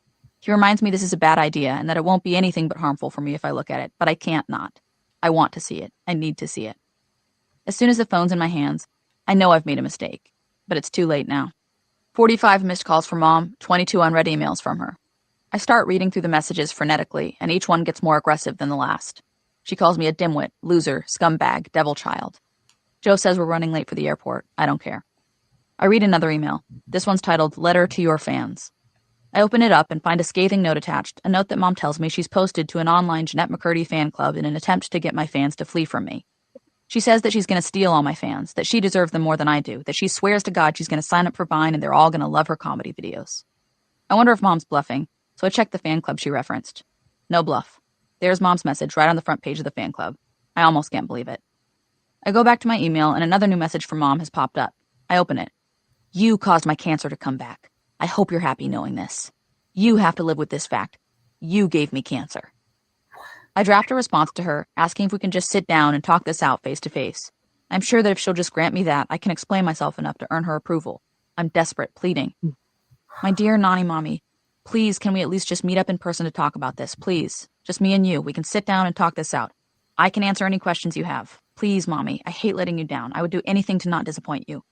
He reminds me this is a bad idea and that it won't be anything but harmful for me if I look at it, but I can't not. I want to see it. I need to see it. As soon as the phone's in my hands, I know I've made a mistake, but it's too late now. 45 missed calls from Mom, 22 unread emails from her. I start reading through the messages frenetically, and each one gets more aggressive than the last. She calls me a dimwit, loser, scumbag, devil child. Joe says we're running late for the airport. I don't care. I read another email. This one's titled, Letter to Your Fans. I open it up and find a scathing note attached, a note that Mom tells me she's posted to an online Jeanette McCurdy fan club in an attempt to get my fans to flee from me. She says that she's going to steal all my fans, that she deserves them more than I do, that she swears to God she's going to sign up for Vine and they're all going to love her comedy videos. I wonder if Mom's bluffing, so I check the fan club she referenced. No bluff. There's Mom's message right on the front page of the fan club. I almost can't believe it. I go back to my email and another new message from Mom has popped up. I open it. You caused my cancer to come back. I hope you're happy knowing this. You have to live with this fact. You gave me cancer. I draft a response to her, asking if we can just sit down and talk this out face to face. I'm sure that if she'll just grant me that, I can explain myself enough to earn her approval. I'm desperate, pleading. My dear Nani Mommy, please can we at least just meet up in person to talk about this, please? Just me and you. We can sit down and talk this out. I can answer any questions you have. Please, Mommy, I hate letting you down. I would do anything to not disappoint you.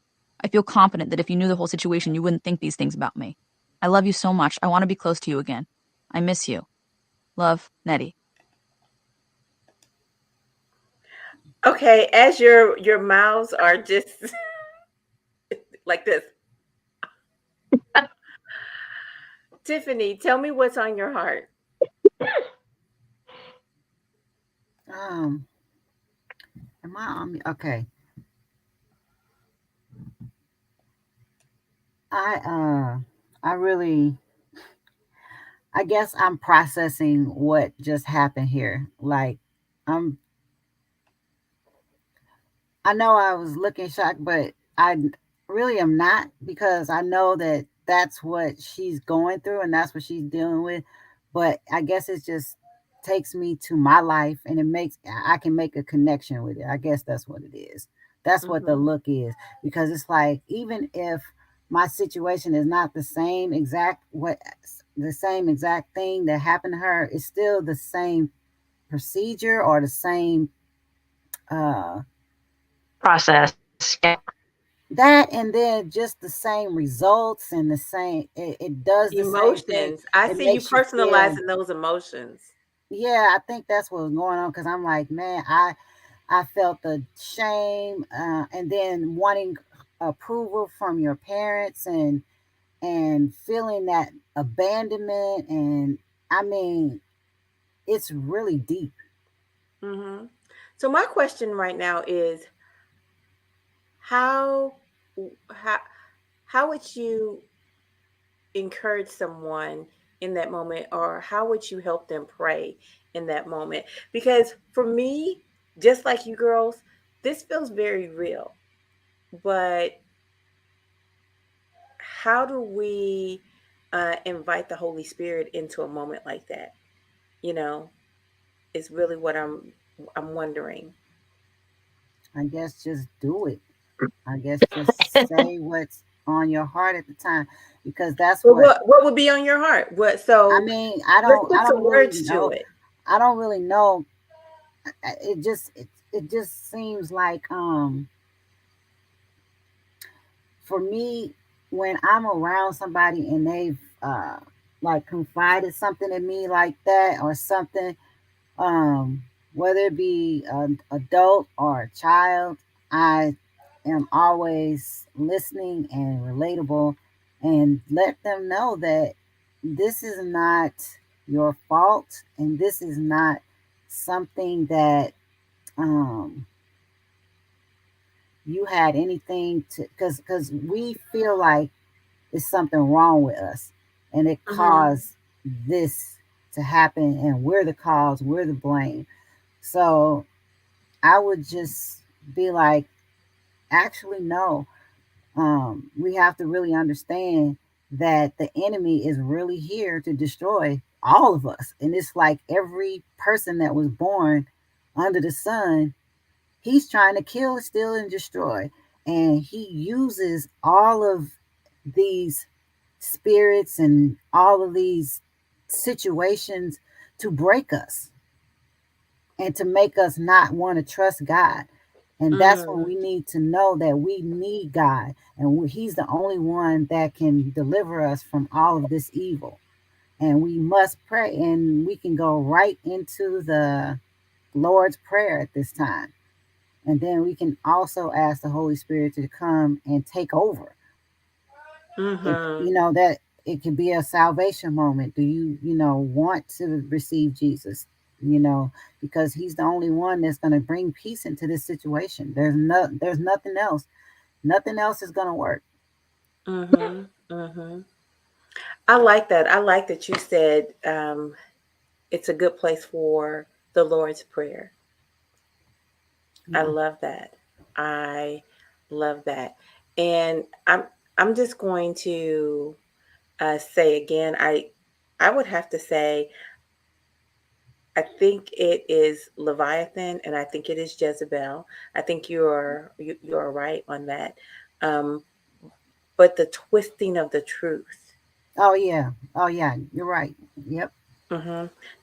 I feel confident that if you knew the whole situation, you wouldn't think these things about me. I love you so much. I want to be close to you again. I miss you. Love, Nettie. Okay, as your mouths are just like this. Tiffany, tell me what's on your heart. Am I on me? Okay. I guess I'm processing what just happened here. Like, I know I was looking shocked, but I really am not, because I know that that's what she's going through and that's what she's dealing with. But I guess it just takes me to my life and I can make a connection with it. I guess that's what it is. That's what the look is, because it's like, even if my situation is not the same exact thing that happened to her, it's still the same procedure or the same Process. Yeah. that, and then just the same results and the same it does the Emotions. same thing. I It see you makes you feel, personalizing those emotions. yeah, I think that's what's going on, because I'm like, man, I felt the shame, and then wanting approval from your parents, and feeling that abandonment, and I mean, it's really deep. Mm-hmm. So my question right now is, how would you encourage someone in that moment, or how would you help them pray in that moment? Because for me, just like you girls, this feels very real. But how do we invite the Holy Spirit into a moment like that? Is really what I'm wondering. I guess just do it. I guess just say what's on your heart at the time, because that's But what what would be on your heart? What? I So mean. let's put I some don't really words to know. it. I don't really know. It just seems like, for me, when I'm around somebody and they've like confided something in me like that, or something, um whether it be an adult or a child, I am always listening and relatable, and let them know that this is not your fault, and this is not something that um you had anything to, because we feel like it's something wrong with us, and it Mm-hmm. caused this to happen, and we're the cause, we're the blame. So I would just be like, actually, no. We have to really understand that the enemy is really here to destroy all of us. And it's like every person that was born under the sun, he's trying to kill, steal, and destroy. And he uses all of these spirits and all of these situations to break us and to make us not want to trust God. And that's when we need to know that we need God, and He's the only one that can deliver us from all of this evil. And we must pray, and we can go right into the Lord's Prayer at this time. And then we can also ask the Holy Spirit to come and take over. That it could be a salvation moment. Do you, want to receive Jesus? Because He's the only one that's going to bring peace into this situation. There's nothing else. Nothing else is going to work. I like that. I like that you said it's a good place for the Lord's Prayer. I love that. I love that. And I'm just going to say again, I would have to say, I think it is Leviathan, and I think it is Jezebel. I think you're right on that. But the twisting of the truth. Oh yeah, you're right. Yep.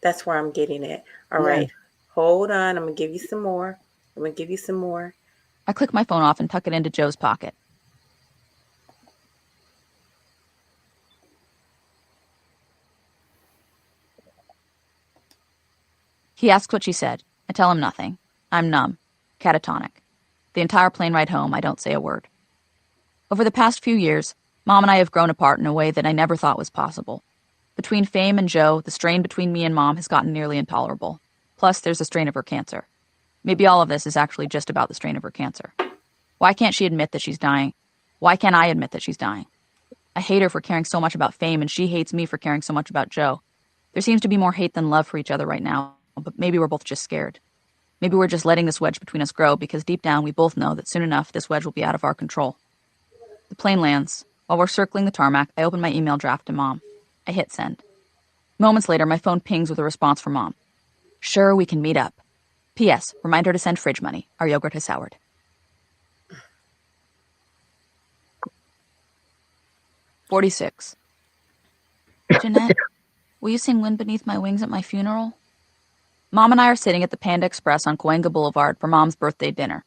That's where I'm getting it. All right, hold on. I'm gonna give you some more. I click my phone off and tuck it into Joe's pocket. He asks what she said. I tell him nothing. I'm numb, catatonic. The entire plane ride home, I don't say a word. Over the past few years, Mom and I have grown apart in a way that I never thought was possible. Between Fame and Joe, the strain between me and Mom has gotten nearly intolerable. Plus, there's the strain of her cancer. Maybe all of this is actually just about the strain of her cancer. Why can't she admit that she's dying? Why can't I admit that she's dying? I hate her for caring so much about Fame, and she hates me for caring so much about Joe. There seems to be more hate than love for each other right now, but maybe we're both just scared. Maybe we're just letting this wedge between us grow because deep down we both know that soon enough this wedge will be out of our control. The plane lands. While we're circling the tarmac, I open my email draft to Mom. I hit send. Moments later, my phone pings with a response from Mom. Sure, we can meet up. P.S. Remind her to send fridge money. Our yogurt has soured. "46. Jeanette, will you sing Wind Beneath My Wings at my funeral? Mom and I are sitting at the Panda Express on Cahuenga Boulevard for Mom's birthday dinner.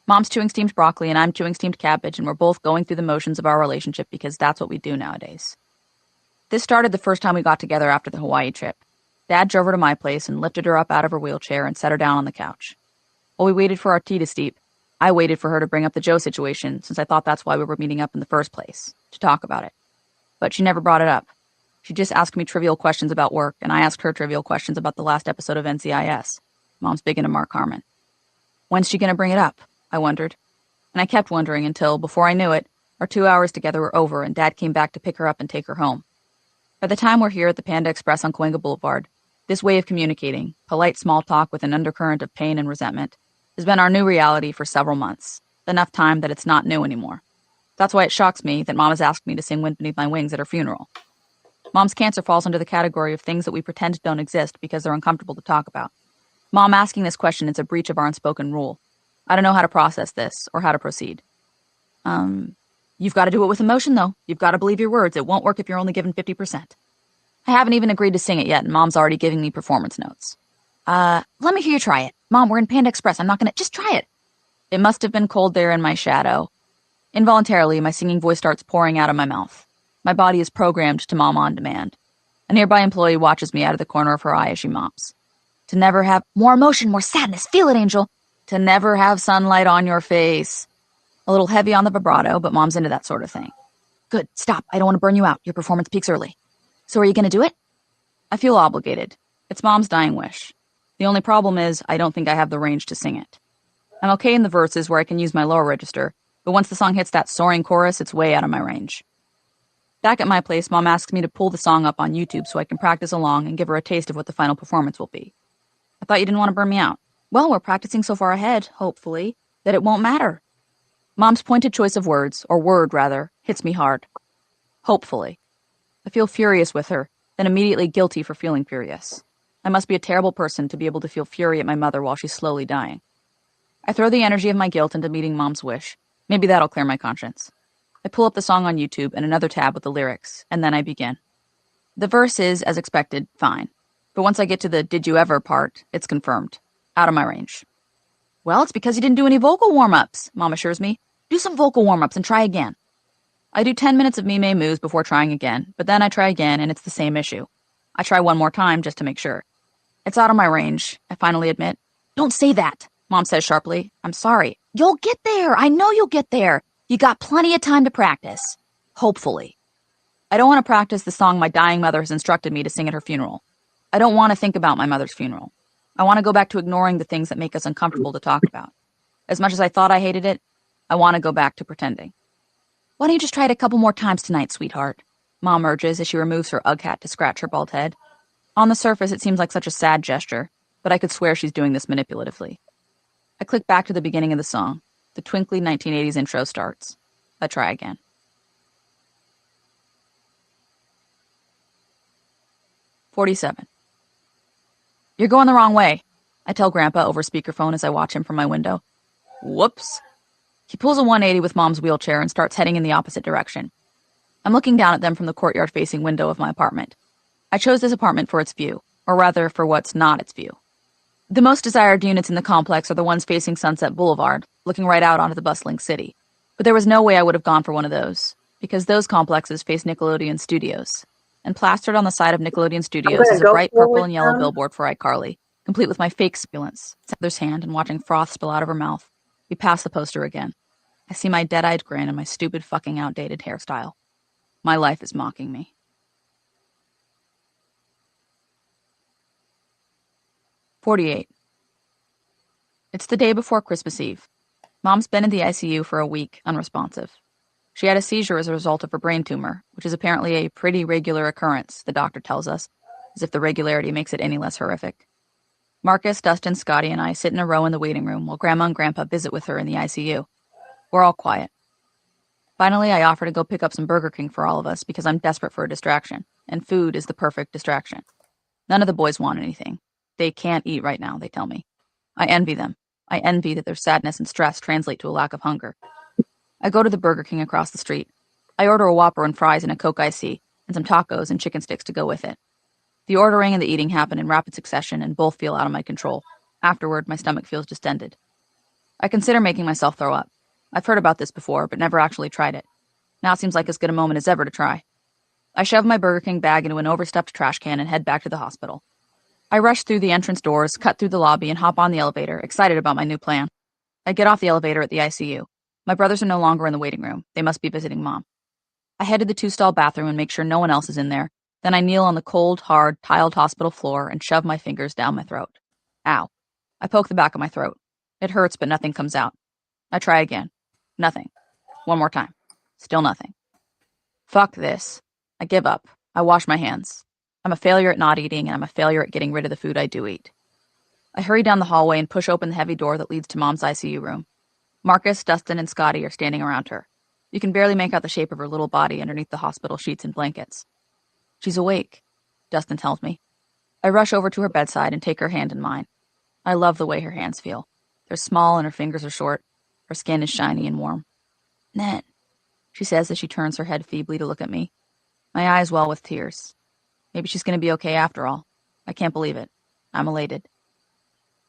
Mom's chewing steamed broccoli and I'm chewing steamed cabbage, and we're both going through the motions of our relationship because that's what we do nowadays. This started the first time we got together after the Hawaii trip. Dad drove her to my place and lifted her up out of her wheelchair and set her down on the couch. While we waited for our tea to steep, I waited for her to bring up the Joe situation, since I thought that's why we were meeting up in the first place, to talk about it. But she never brought it up. She just asked me trivial questions about work, and I asked her trivial questions about the last episode of NCIS. Mom's big into Mark Harmon. When's she going to bring it up? I wondered. And I kept wondering until, before I knew it, our 2 hours together were over and Dad came back to pick her up and take her home. By the time we're here at the Panda Express on Cahuenga Boulevard, this way of communicating, polite small talk with an undercurrent of pain and resentment, has been our new reality for several months. Enough time that it's not new anymore. That's why it shocks me that Mom has asked me to sing Wind Beneath My Wings at her funeral. Mom's cancer falls under the category of things that we pretend don't exist because they're uncomfortable to talk about. Mom asking this question is a breach of our unspoken rule. I don't know how to process this or how to proceed. You've got to do it with emotion, though. You've got to believe your words. It won't work if you're only given 50%. I haven't even agreed to sing it yet, and Mom's already giving me performance notes. Let me hear you try it. Mom, we're in Panda Express. I'm not gonna... Just try it. It must have been cold there in my shadow. Involuntarily, my singing voice starts pouring out of my mouth. My body is programmed to mom on demand. A nearby employee watches me out of the corner of her eye as she mops. To never have... More emotion, more sadness. Feel it, Angel. To never have sunlight on your face. A little heavy on the vibrato, but Mom's into that sort of thing. Good, stop. I don't want to burn you out. Your performance peaks early. So are you going to do it? I feel obligated. It's Mom's dying wish. The only problem is I don't think I have the range to sing it. I'm okay in the verses where I can use my lower register, but once the song hits that soaring chorus, it's way out of my range. Back at my place, Mom asks me to pull the song up on YouTube so I can practice along and give her a taste of what the final performance will be. I thought you didn't want to burn me out. Well, we're practicing so far ahead, hopefully, that it won't matter. Mom's pointed choice of words, or word rather, hits me hard. Hopefully. I feel furious with her, then immediately guilty for feeling furious. I must be a terrible person to be able to feel fury at my mother while she's slowly dying. I throw the energy of my guilt into meeting Mom's wish. Maybe that'll clear my conscience. I pull up the song on YouTube and another tab with the lyrics, and then I begin. The verse is, as expected, fine. But once I get to the "did you ever" part, it's confirmed. Out of my range. Well, it's because you didn't do any vocal warm-ups, Mom assures me. Do some vocal warm-ups and try again. I do 10 minutes of me-me moves before trying again, but then I try again and it's the same issue. I try one more time just to make sure. It's out of my range, I finally admit. Don't say that, Mom says sharply. I'm sorry. You'll get there. I know you'll get there. You got plenty of time to practice. Hopefully. I don't want to practice the song my dying mother has instructed me to sing at her funeral. I don't want to think about my mother's funeral. I want to go back to ignoring the things that make us uncomfortable to talk about. As much as I thought I hated it, I want to go back to pretending. Why don't you just try it a couple more times tonight, sweetheart? Mom urges as she removes her UGG hat to scratch her bald head. On the surface, it seems like such a sad gesture, but I could swear she's doing this manipulatively. I click back to the beginning of the song. The twinkly 1980s intro starts. I try again. "47. You're going the wrong way," I tell Grandpa over speakerphone as I watch him from my window. Whoops. He pulls a 180 with Mom's wheelchair and starts heading in the opposite direction. I'm looking down at them from the courtyard-facing window of my apartment. I chose this apartment for its view, or rather for what's not its view. The most desired units in the complex are the ones facing Sunset Boulevard, looking right out onto the bustling city. But there was no way I would have gone for one of those, because those complexes face Nickelodeon Studios. And plastered on the side of Nickelodeon Studios is a bright purple and yellow billboard for iCarly, complete with my fake sibilance, Heather's hand and watching froth spill out of her mouth. We pass the poster again. I see my dead-eyed grin and my stupid fucking outdated hairstyle. My life is mocking me. 48. It's the day before Christmas Eve. Mom's been in the ICU for a week, unresponsive. She had a seizure as a result of her brain tumor, which is apparently a pretty regular occurrence, the doctor tells us, as if the regularity makes it any less horrific. Marcus, Dustin, Scotty, and I sit in a row in the waiting room while Grandma and Grandpa visit with her in the ICU. We're all quiet. Finally, I offer to go pick up some Burger King for all of us because I'm desperate for a distraction, and food is the perfect distraction. None of the boys want anything. They can't eat right now, they tell me. I envy them. I envy that their sadness and stress translate to a lack of hunger. I go to the Burger King across the street. I order a Whopper and fries and a Coke Icy, and some tacos and chicken sticks to go with it. The ordering and the eating happen in rapid succession and both feel out of my control. Afterward, my stomach feels distended. I consider making myself throw up. I've heard about this before, but never actually tried it. Now it seems like as good a moment as ever to try. I shove my Burger King bag into an overstuffed trash can and head back to the hospital. I rush through the entrance doors, cut through the lobby, and hop on the elevator, excited about my new plan. I get off the elevator at the ICU. My brothers are no longer in the waiting room. They must be visiting Mom. I head to the 2-stall bathroom and make sure no one else is in there. Then I kneel on the cold, hard, tiled hospital floor and shove my fingers down my throat. Ow. I poke the back of my throat. It hurts, but nothing comes out. I try again. Nothing. One more time. Still nothing. Fuck this. I give up. I wash my hands. I'm a failure at not eating, and I'm a failure at getting rid of the food I do eat. I hurry down the hallway and push open the heavy door that leads to Mom's ICU room. Marcus, Dustin, and Scotty are standing around her. You can barely make out the shape of her little body underneath the hospital sheets and blankets. She's awake, Dustin tells me. I rush over to her bedside and take her hand in mine. I love the way her hands feel. They're small and her fingers are short. Her skin is shiny and warm. Net, she says as she turns her head feebly to look at me. My eyes well with tears. Maybe she's going to be okay after all. I can't believe it. I'm elated.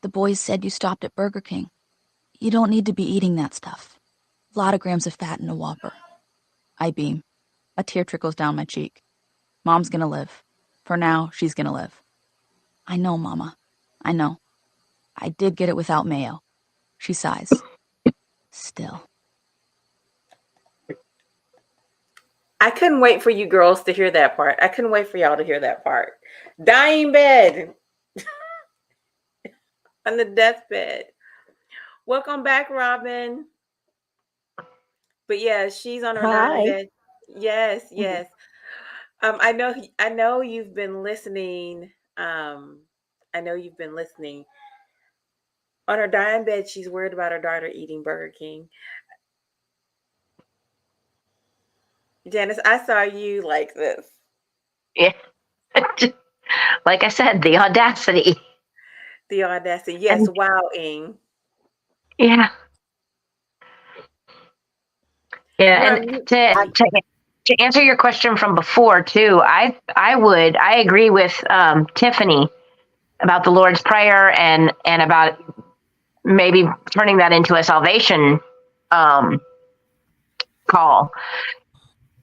The boys said you stopped at Burger King. You don't need to be eating that stuff. A lot of grams of fat in a Whopper. I beam. A tear trickles down my cheek. Mom's gonna live. For now, she's gonna live. I know, Mama. I know. I did get it without mayo. She sighs. Still. I couldn't wait for you girls to hear that part. I couldn't wait for y'all to hear that part. Dying bed. On the deathbed. Welcome back, Robin. But yeah, she's on her bed. Yes, yes. I know you've been listening. I know you've been listening. On her dying bed, she's worried about her daughter eating Burger King. Janice, I saw you like this. Yeah. Like I said, the audacity. The audacity. Yes, wowing. Yeah. Yeah, and to answer your question from before too, I agree with Tiffany about the Lord's Prayer and about maybe turning that into a salvation call.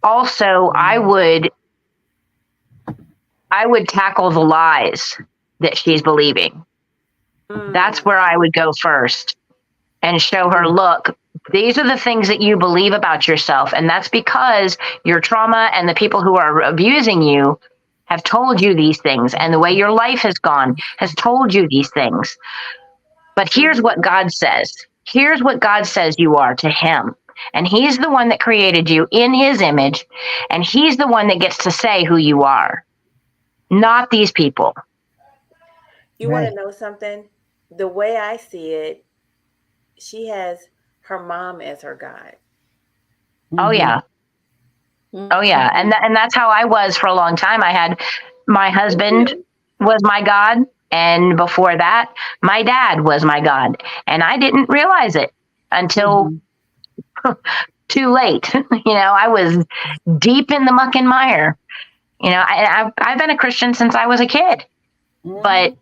Also, I would tackle the lies that she's believing. That's where I would go first and show her, look, these are the things that you believe about yourself. And that's because your trauma and the people who are abusing you have told you these things. And the way your life has gone has told you these things. But here's what God says. Here's what God says you are to him. And he's the one that created you in his image. And he's the one that gets to say who you are, not these people. You want to know something? The way I see it, she has her mom as her God. Oh, yeah. Oh, yeah. And that's how I was for a long time. I had my husband was my God. And before that, my dad was my God. And I didn't realize it until too late. I was deep in the muck and mire. I've been a Christian since I was a kid, but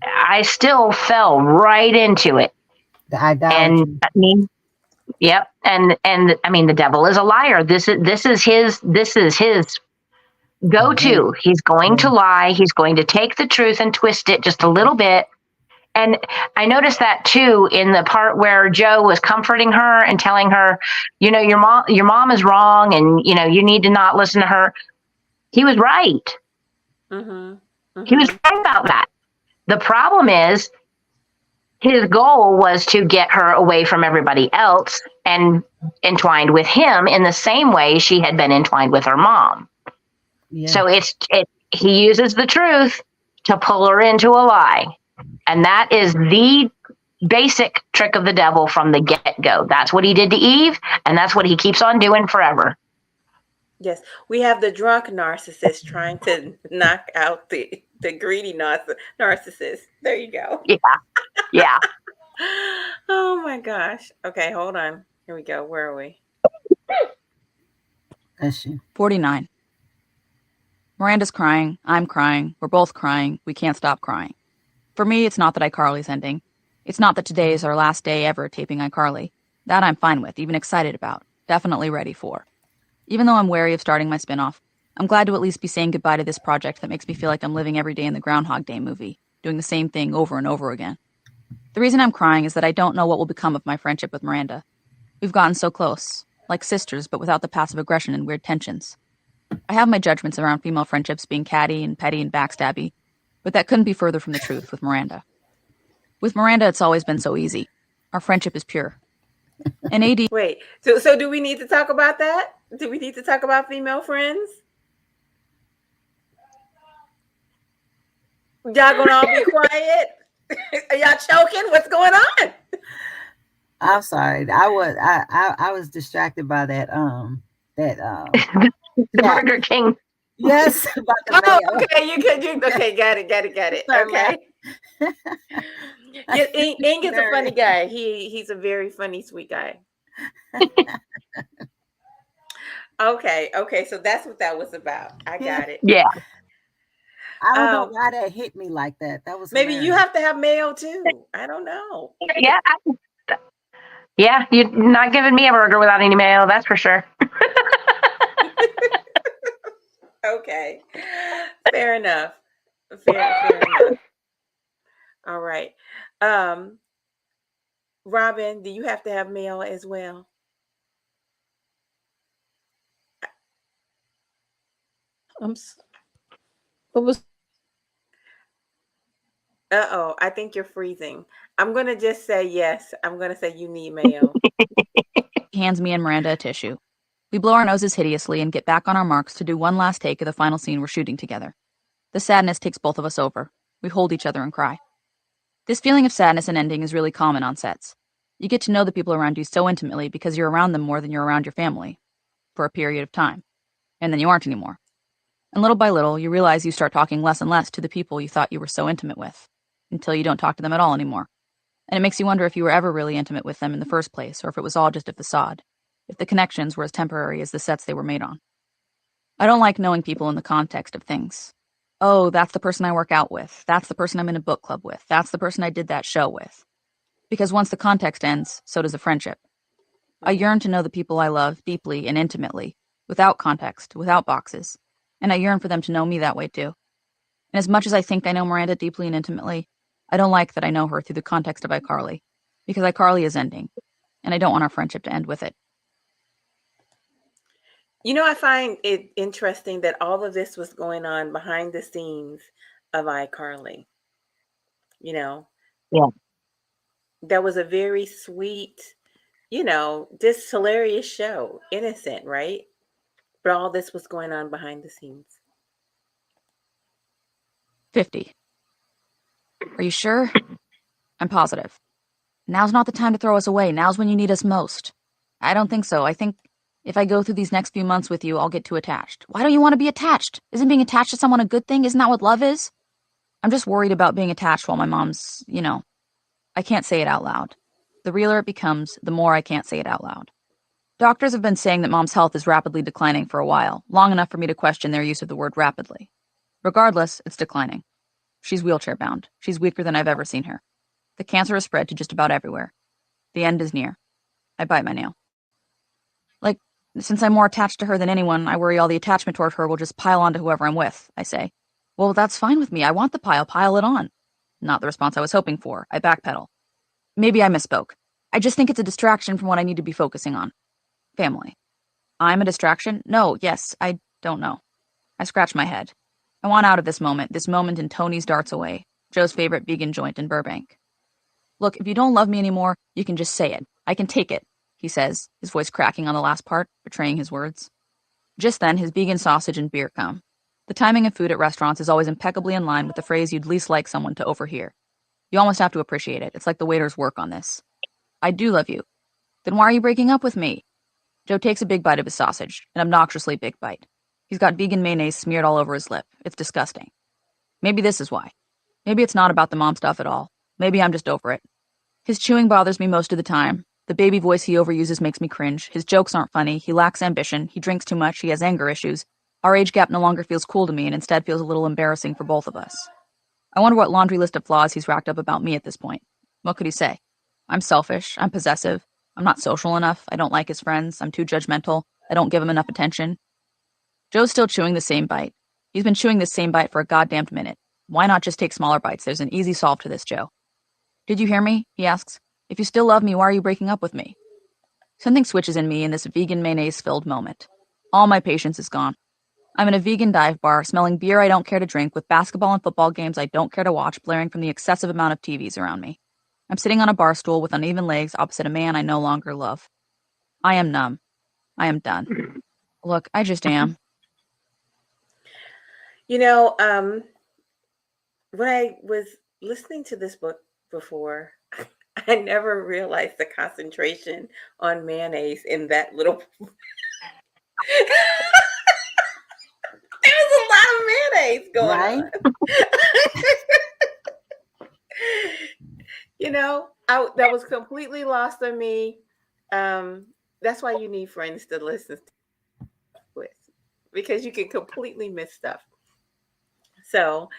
I still fell right into it. The idolatry. And I mean, yep. And I mean, the devil is a liar. This is his go-to. He's going to lie. He's going to take the truth and twist it just a little bit. And I noticed that too in the part where Joe was comforting her and telling her, your mom is wrong, and you need to not listen to her. He was right. He was right about that. The problem is, his goal was to get her away from everybody else and entwined with him in the same way she had been entwined with her mom. Yeah. So he uses the truth to pull her into a lie. And that is the basic trick of the devil from the get-go. That's what he did to Eve, and that's what he keeps on doing forever. Yes, we have the drunk narcissist trying to knock out the greedy narcissist. There you go. Yeah. Yeah. Oh my gosh. Okay, hold on. Here we go. Where are we? 49. Miranda's crying. I'm crying. We're both crying. We can't stop crying. For me, it's not that iCarly's ending. It's not that today is our last day ever taping iCarly. That I'm fine with, even excited about. Definitely ready for. Even though I'm wary of starting my spinoff, I'm glad to at least be saying goodbye to this project that makes me feel like I'm living every day in the Groundhog Day movie, doing the same thing over and over again. The reason I'm crying is that I don't know what will become of my friendship with Miranda. We've gotten so close, like sisters, but without the passive aggression and weird tensions. I have my judgments around female friendships being catty and petty and backstabby, but that couldn't be further from the truth with Miranda. With Miranda, it's always been so easy. Our friendship is pure. And AD... Wait, so do we need to talk about that? Do we need to talk about female friends? Y'all gonna all be quiet? Are y'all choking? What's going on? I'm sorry. I was distracted by that the Burger King. Yes. Okay, okay, got it. Okay. Ing is a funny guy. He's a very funny, sweet guy. Okay, so that's what that was about. I got it. Yeah. I don't know why that hit me like that. That was maybe hilarious. you have to have mayo too. I don't know. Yeah. Yeah, you're not giving me a burger without any mayo, that's for sure. Okay. Fair enough. Fair enough. All right. Robin, do you have to have mayo as well? What was? Uh-oh, I think you're freezing. I'm going to just say yes. I'm going to say you need mayo. He hands me and Miranda a tissue. We blow our noses hideously and get back on our marks to do one last take of the final scene we're shooting together. The sadness takes both of us over. We hold each other and cry. This feeling of sadness and ending is really common on sets. You get to know the people around you so intimately because you're around them more than you're around your family, for a period of time. And then you aren't anymore. And little by little, you realize you start talking less and less to the people you thought you were so intimate with, until you don't talk to them at all anymore. And it makes you wonder if you were ever really intimate with them in the first place, or if it was all just a facade, if the connections were as temporary as the sets they were made on. I don't like knowing people in the context of things. Oh, that's the person I work out with. That's the person I'm in a book club with. That's the person I did that show with. Because once the context ends, so does a friendship. I yearn to know the people I love deeply and intimately, without context, without boxes. And I yearn for them to know me that way too. And as much as I think I know Miranda deeply and intimately, I don't like that I know her through the context of iCarly. Because iCarly is ending, and I don't want our friendship to end with it. You know, I find it interesting that all of this was going on behind the scenes of iCarly. You know, Yeah. that was a very sweet, this hilarious show, innocent, right? But all this was going on behind the scenes. 50. Are you sure? I'm positive. Now's not the time to throw us away. Now's when you need us most. I don't think so. I think if I go through these next few months with you, I'll get too attached. Why don't you want to be attached? Isn't being attached to someone a good thing? Isn't that what love is? I'm just worried about being attached while my mom's, I can't say it out loud. The realer it becomes, the more I can't say it out loud. Doctors have been saying that mom's health is rapidly declining for a while, long enough for me to question their use of the word rapidly. Regardless, it's declining. She's wheelchair-bound. She's weaker than I've ever seen her. The cancer has spread to just about everywhere. The end is near. I bite my nail. Since I'm more attached to her than anyone, I worry all the attachment toward her will just pile onto whoever I'm with, I say. Well, that's fine with me. I want the pile it on. Not the response I was hoping for. I backpedal. Maybe I misspoke. I just think it's a distraction from what I need to be focusing on. Family. I'm a distraction? No, yes, I don't know. I scratch my head. I want out of this moment in Tony's Darts Away, Joe's favorite vegan joint in Burbank. Look, if you don't love me anymore, you can just say it. I can take it, he says, his voice cracking on the last part, betraying his words. Just then, his vegan sausage and beer come. The timing of food at restaurants is always impeccably in line with the phrase you'd least like someone to overhear. You almost have to appreciate it. It's like the waiter's work on this. I do love you. Then why are you breaking up with me? Joe takes a big bite of his sausage, an obnoxiously big bite. He's got vegan mayonnaise smeared all over his lip. It's disgusting. Maybe this is why. Maybe it's not about the mom stuff at all. Maybe I'm just over it. His chewing bothers me most of the time. The baby voice he overuses makes me cringe. His jokes aren't funny. He lacks ambition. He drinks too much. He has anger issues. Our age gap no longer feels cool to me and instead feels a little embarrassing for both of us. I wonder what laundry list of flaws he's racked up about me at this point. What could he say? I'm selfish. I'm possessive. I'm not social enough. I don't like his friends. I'm too judgmental. I don't give him enough attention. Joe's still chewing the same bite. He's been chewing this same bite for a goddamned minute. Why not just take smaller bites? There's an easy solve to this, Joe. Did you hear me? He asks. If you still love me, why are you breaking up with me? Something switches in me in this vegan mayonnaise-filled moment. All my patience is gone. I'm in a vegan dive bar, smelling beer I don't care to drink, with basketball and football games I don't care to watch blaring from the excessive amount of TVs around me. I'm sitting on a bar stool with uneven legs opposite a man I no longer love. I am numb. I am done. Look, I just am. When I was listening to this book before, I never realized the concentration on mayonnaise in that little. There was a lot of mayonnaise going on. That was completely lost on me. That's why you need friends to listen with, because you can completely miss stuff. So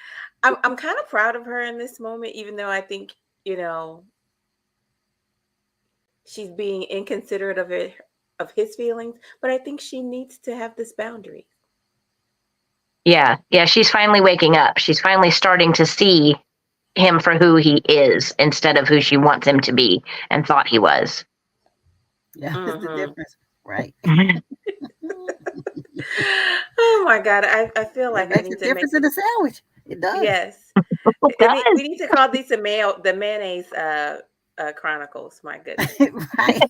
I'm kind of proud of her in this moment, even though I think, she's being inconsiderate of his feelings, but I think she needs to have this boundary. Yeah, she's finally waking up. She's finally starting to see him for who he is instead of who she wants him to be and thought he was. Yeah, that's the difference. Right. Oh my God. I feel like I need to difference in the sandwich. It does. Yes. We need to call these the mayonnaise chronicles. My goodness. Right.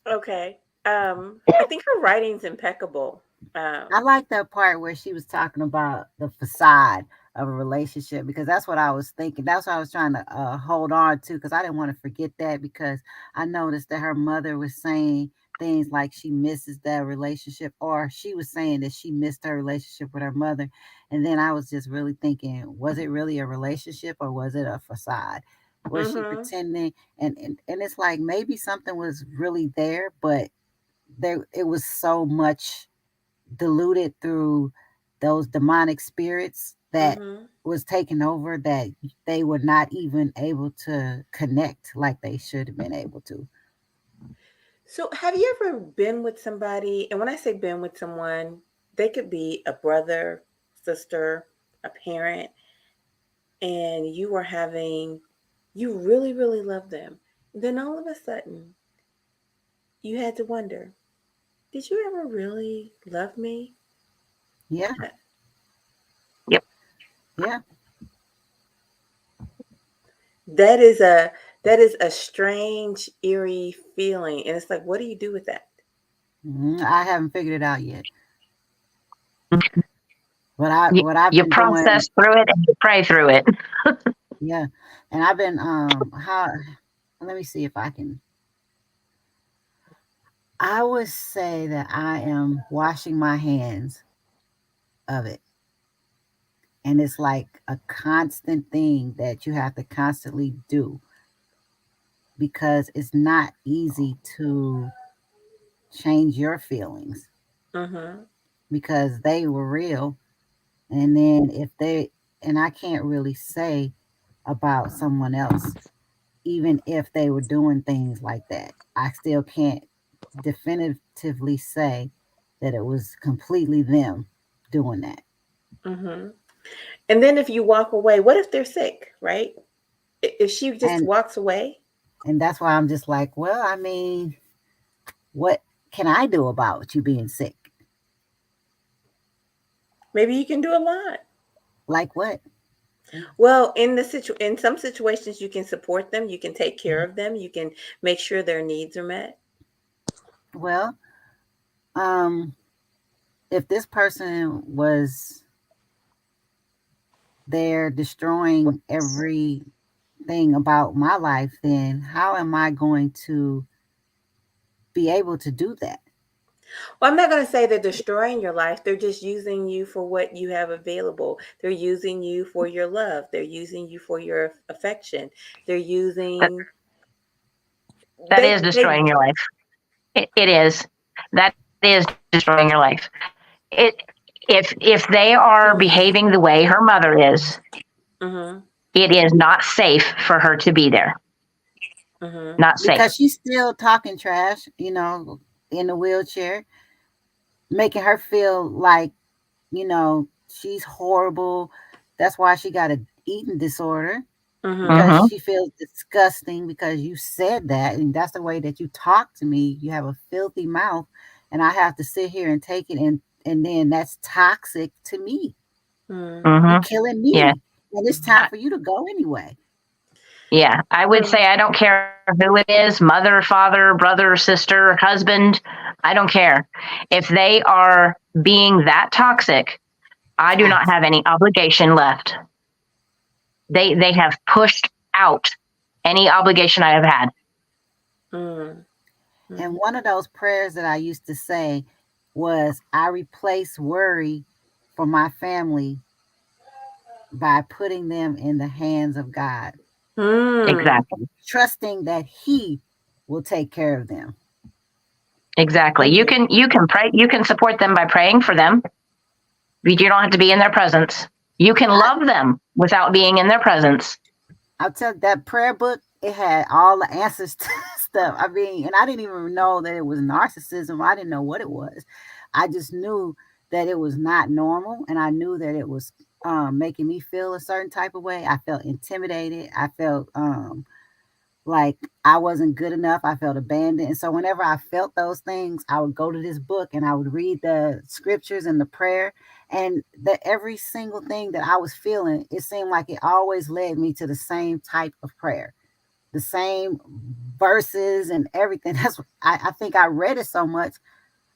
Okay. I think her writing's impeccable. I like that part where she was talking about the facade of a relationship, because that's what I was thinking. That's what I was trying to hold on to, because I didn't want to forget that, because I noticed that her mother was saying things like she misses that relationship, or she was saying that she missed her relationship with her mother. And then I was just really thinking, was it really a relationship or was it a facade? Was she pretending? And it's like maybe something was really there, but it was so much diluted through those demonic spirits that was taken over, that they were not even able to connect like they should have been able to. So, have you ever been with somebody? And when I say been with someone, they could be a brother, sister, a parent, and you really, really love them. Then all of a sudden, you had to wonder, did you ever really love me? Yeah. Yep. Yeah. That is a strange, eerie feeling. And it's like, what do you do with that? I haven't figured it out yet. You process through it and you pray through it. Yeah. And I've been let me see if I can. I would say that I am washing my hands of it. And it's like a constant thing that you have to constantly do, because it's not easy to change your feelings, because they were real. And then and I can't really say about someone else, even if they were doing things like that, I still can't definitively say that it was completely them doing that. And then if you walk away, what if they're sick, right? If she just walks away? And that's why I'm just like, well, I mean, what can I do about you being sick? Maybe you can do a lot. Like what? Well, in some situations, you can support them. You can take care of them. You can make sure their needs are met. Well, if this person was there destroying everything about my life, then how am I going to be able to do that? Well, I'm not going to say they're destroying your life. They're just using you for what you have available. They're using you for your love. They're using you for your affection. They're using... That is destroying your life. It is. That is destroying your life. If they are behaving the way her mother is, it is not safe for her to be there. Not safe. Because she's still talking trash, in the wheelchair, making her feel like, she's horrible. That's why she got an eating disorder. Because she feels disgusting because you said that, and that's the way that you talk to me. You have a filthy mouth, and I have to sit here and take it, and then that's toxic to me. You're killing me, and it's time for you to go anyway. Yeah, I would say I don't care who it is, mother, father, brother, sister, husband. I don't care. If they are being that toxic, I do not have any obligation left. They have pushed out any obligation I have had. And one of those prayers that I used to say was, I replace worry for my family by putting them in the hands of God. Exactly. Trusting that He will take care of them. Exactly. You can pray. You can support them by praying for them. You don't have to be in their presence. You can love them without being in their presence. I'll tell you, that prayer book, it had all the answers to stuff. I mean, and I didn't even know that it was narcissism. I didn't know what it was. I just knew that it was not normal, and I knew that it was making me feel a certain type of way. I felt intimidated. I felt like I wasn't good enough. I felt abandoned. And so whenever I felt those things, I would go to this book and I would read the scriptures and the prayer, and every single thing that I was feeling, it seemed like it always led me to the same type of prayer, the same verses and everything. That's what I think I read it so much,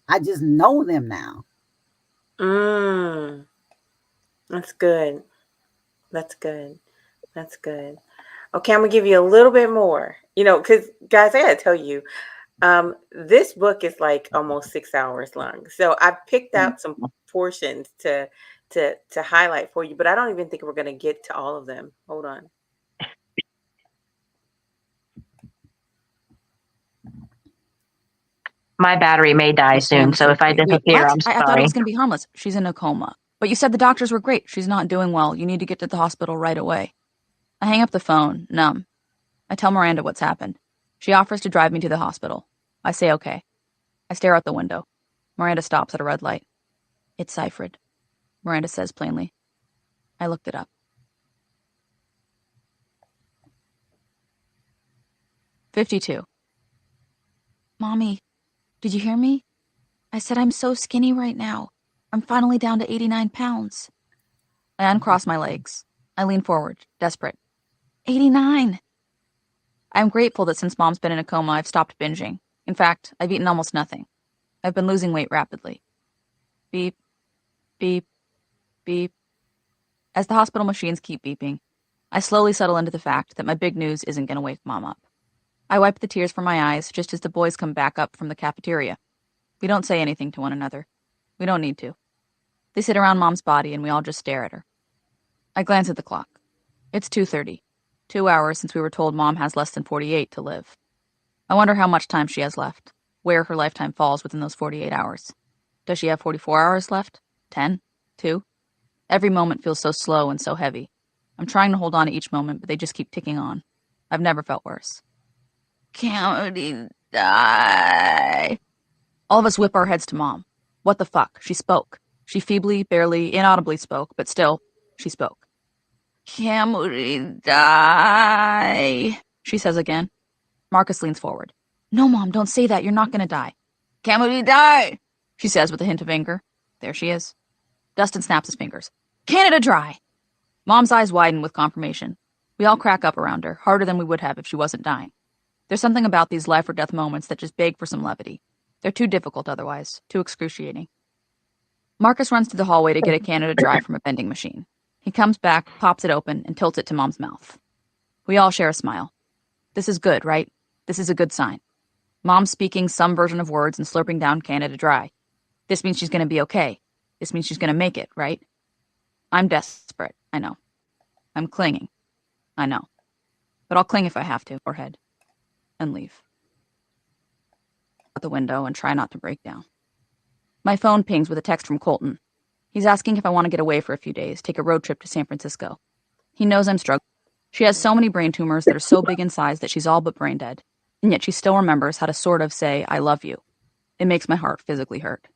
I just know them now. That's good. That's good. That's good. Okay, I'm gonna give you a little bit more. Because guys, I gotta tell you, this book is like almost 6 hours long. So I picked out some portions to highlight for you, but I don't even think we're gonna get to all of them. Hold on. My battery may die soon, so if I disappear, I'm sorry. I thought it was going to be harmless. She's in a coma. But you said the doctors were great. She's not doing well. You need to get to the hospital right away. I hang up the phone, numb. I tell Miranda what's happened. She offers to drive me to the hospital. I say okay. I stare out the window. Miranda stops at a red light. It's Seyfried, Miranda says plainly. I looked it up. 52. Mommy, did you hear me? I said I'm so skinny right now. I'm finally down to 89 pounds. I uncross my legs. I lean forward, desperate. 89! I'm grateful that since Mom's been in a coma, I've stopped binging. In fact, I've eaten almost nothing. I've been losing weight rapidly. Beep, beep, beep. As the hospital machines keep beeping, I slowly settle into the fact that my big news isn't going to wake Mom up. I wipe the tears from my eyes just as the boys come back up from the cafeteria. We don't say anything to one another. We don't need to. They sit around Mom's body and we all just stare at her. I glance at the clock. It's 2:30. 2 hours since we were told Mom has less than 48 to live. I wonder how much time she has left, where her lifetime falls within those 48 hours. Does she have 44 hours left? 10? 2? Every moment feels so slow and so heavy. I'm trying to hold on to each moment, but they just keep ticking on. I've never felt worse. Can't we die? All of us whip our heads to Mom. What the fuck? She spoke. She feebly, barely, inaudibly spoke, but still, she spoke. Can we die? She says again. Marcus leans forward. No, Mom, don't say that. You're not gonna die. Can we die? She says with a hint of anger. There she is. Dustin snaps his fingers. Canada Dry! Mom's eyes widen with confirmation. We all crack up around her, harder than we would have if she wasn't dying. There's something about these life or death moments that just beg for some levity. They're too difficult otherwise, too excruciating. Marcus runs to the hallway to get a Canada Dry from a vending machine. He comes back, pops it open, and tilts it to Mom's mouth. We all share a smile. This is good, right? This is a good sign. Mom's speaking some version of words and slurping down Canada Dry. This means she's going to be okay. This means she's going to make it, right? I'm desperate, I know. I'm clinging, I know. But I'll cling if I have to, forehead, and leave. Out the window and try not to break down. My phone pings with a text from Colton. He's asking if I want to get away for a few days, take a road trip to San Francisco. He knows I'm struggling. She has so many brain tumors that are so big in size that she's all but brain dead, and yet she still remembers how to sort of say, I love you. It makes my heart physically hurt.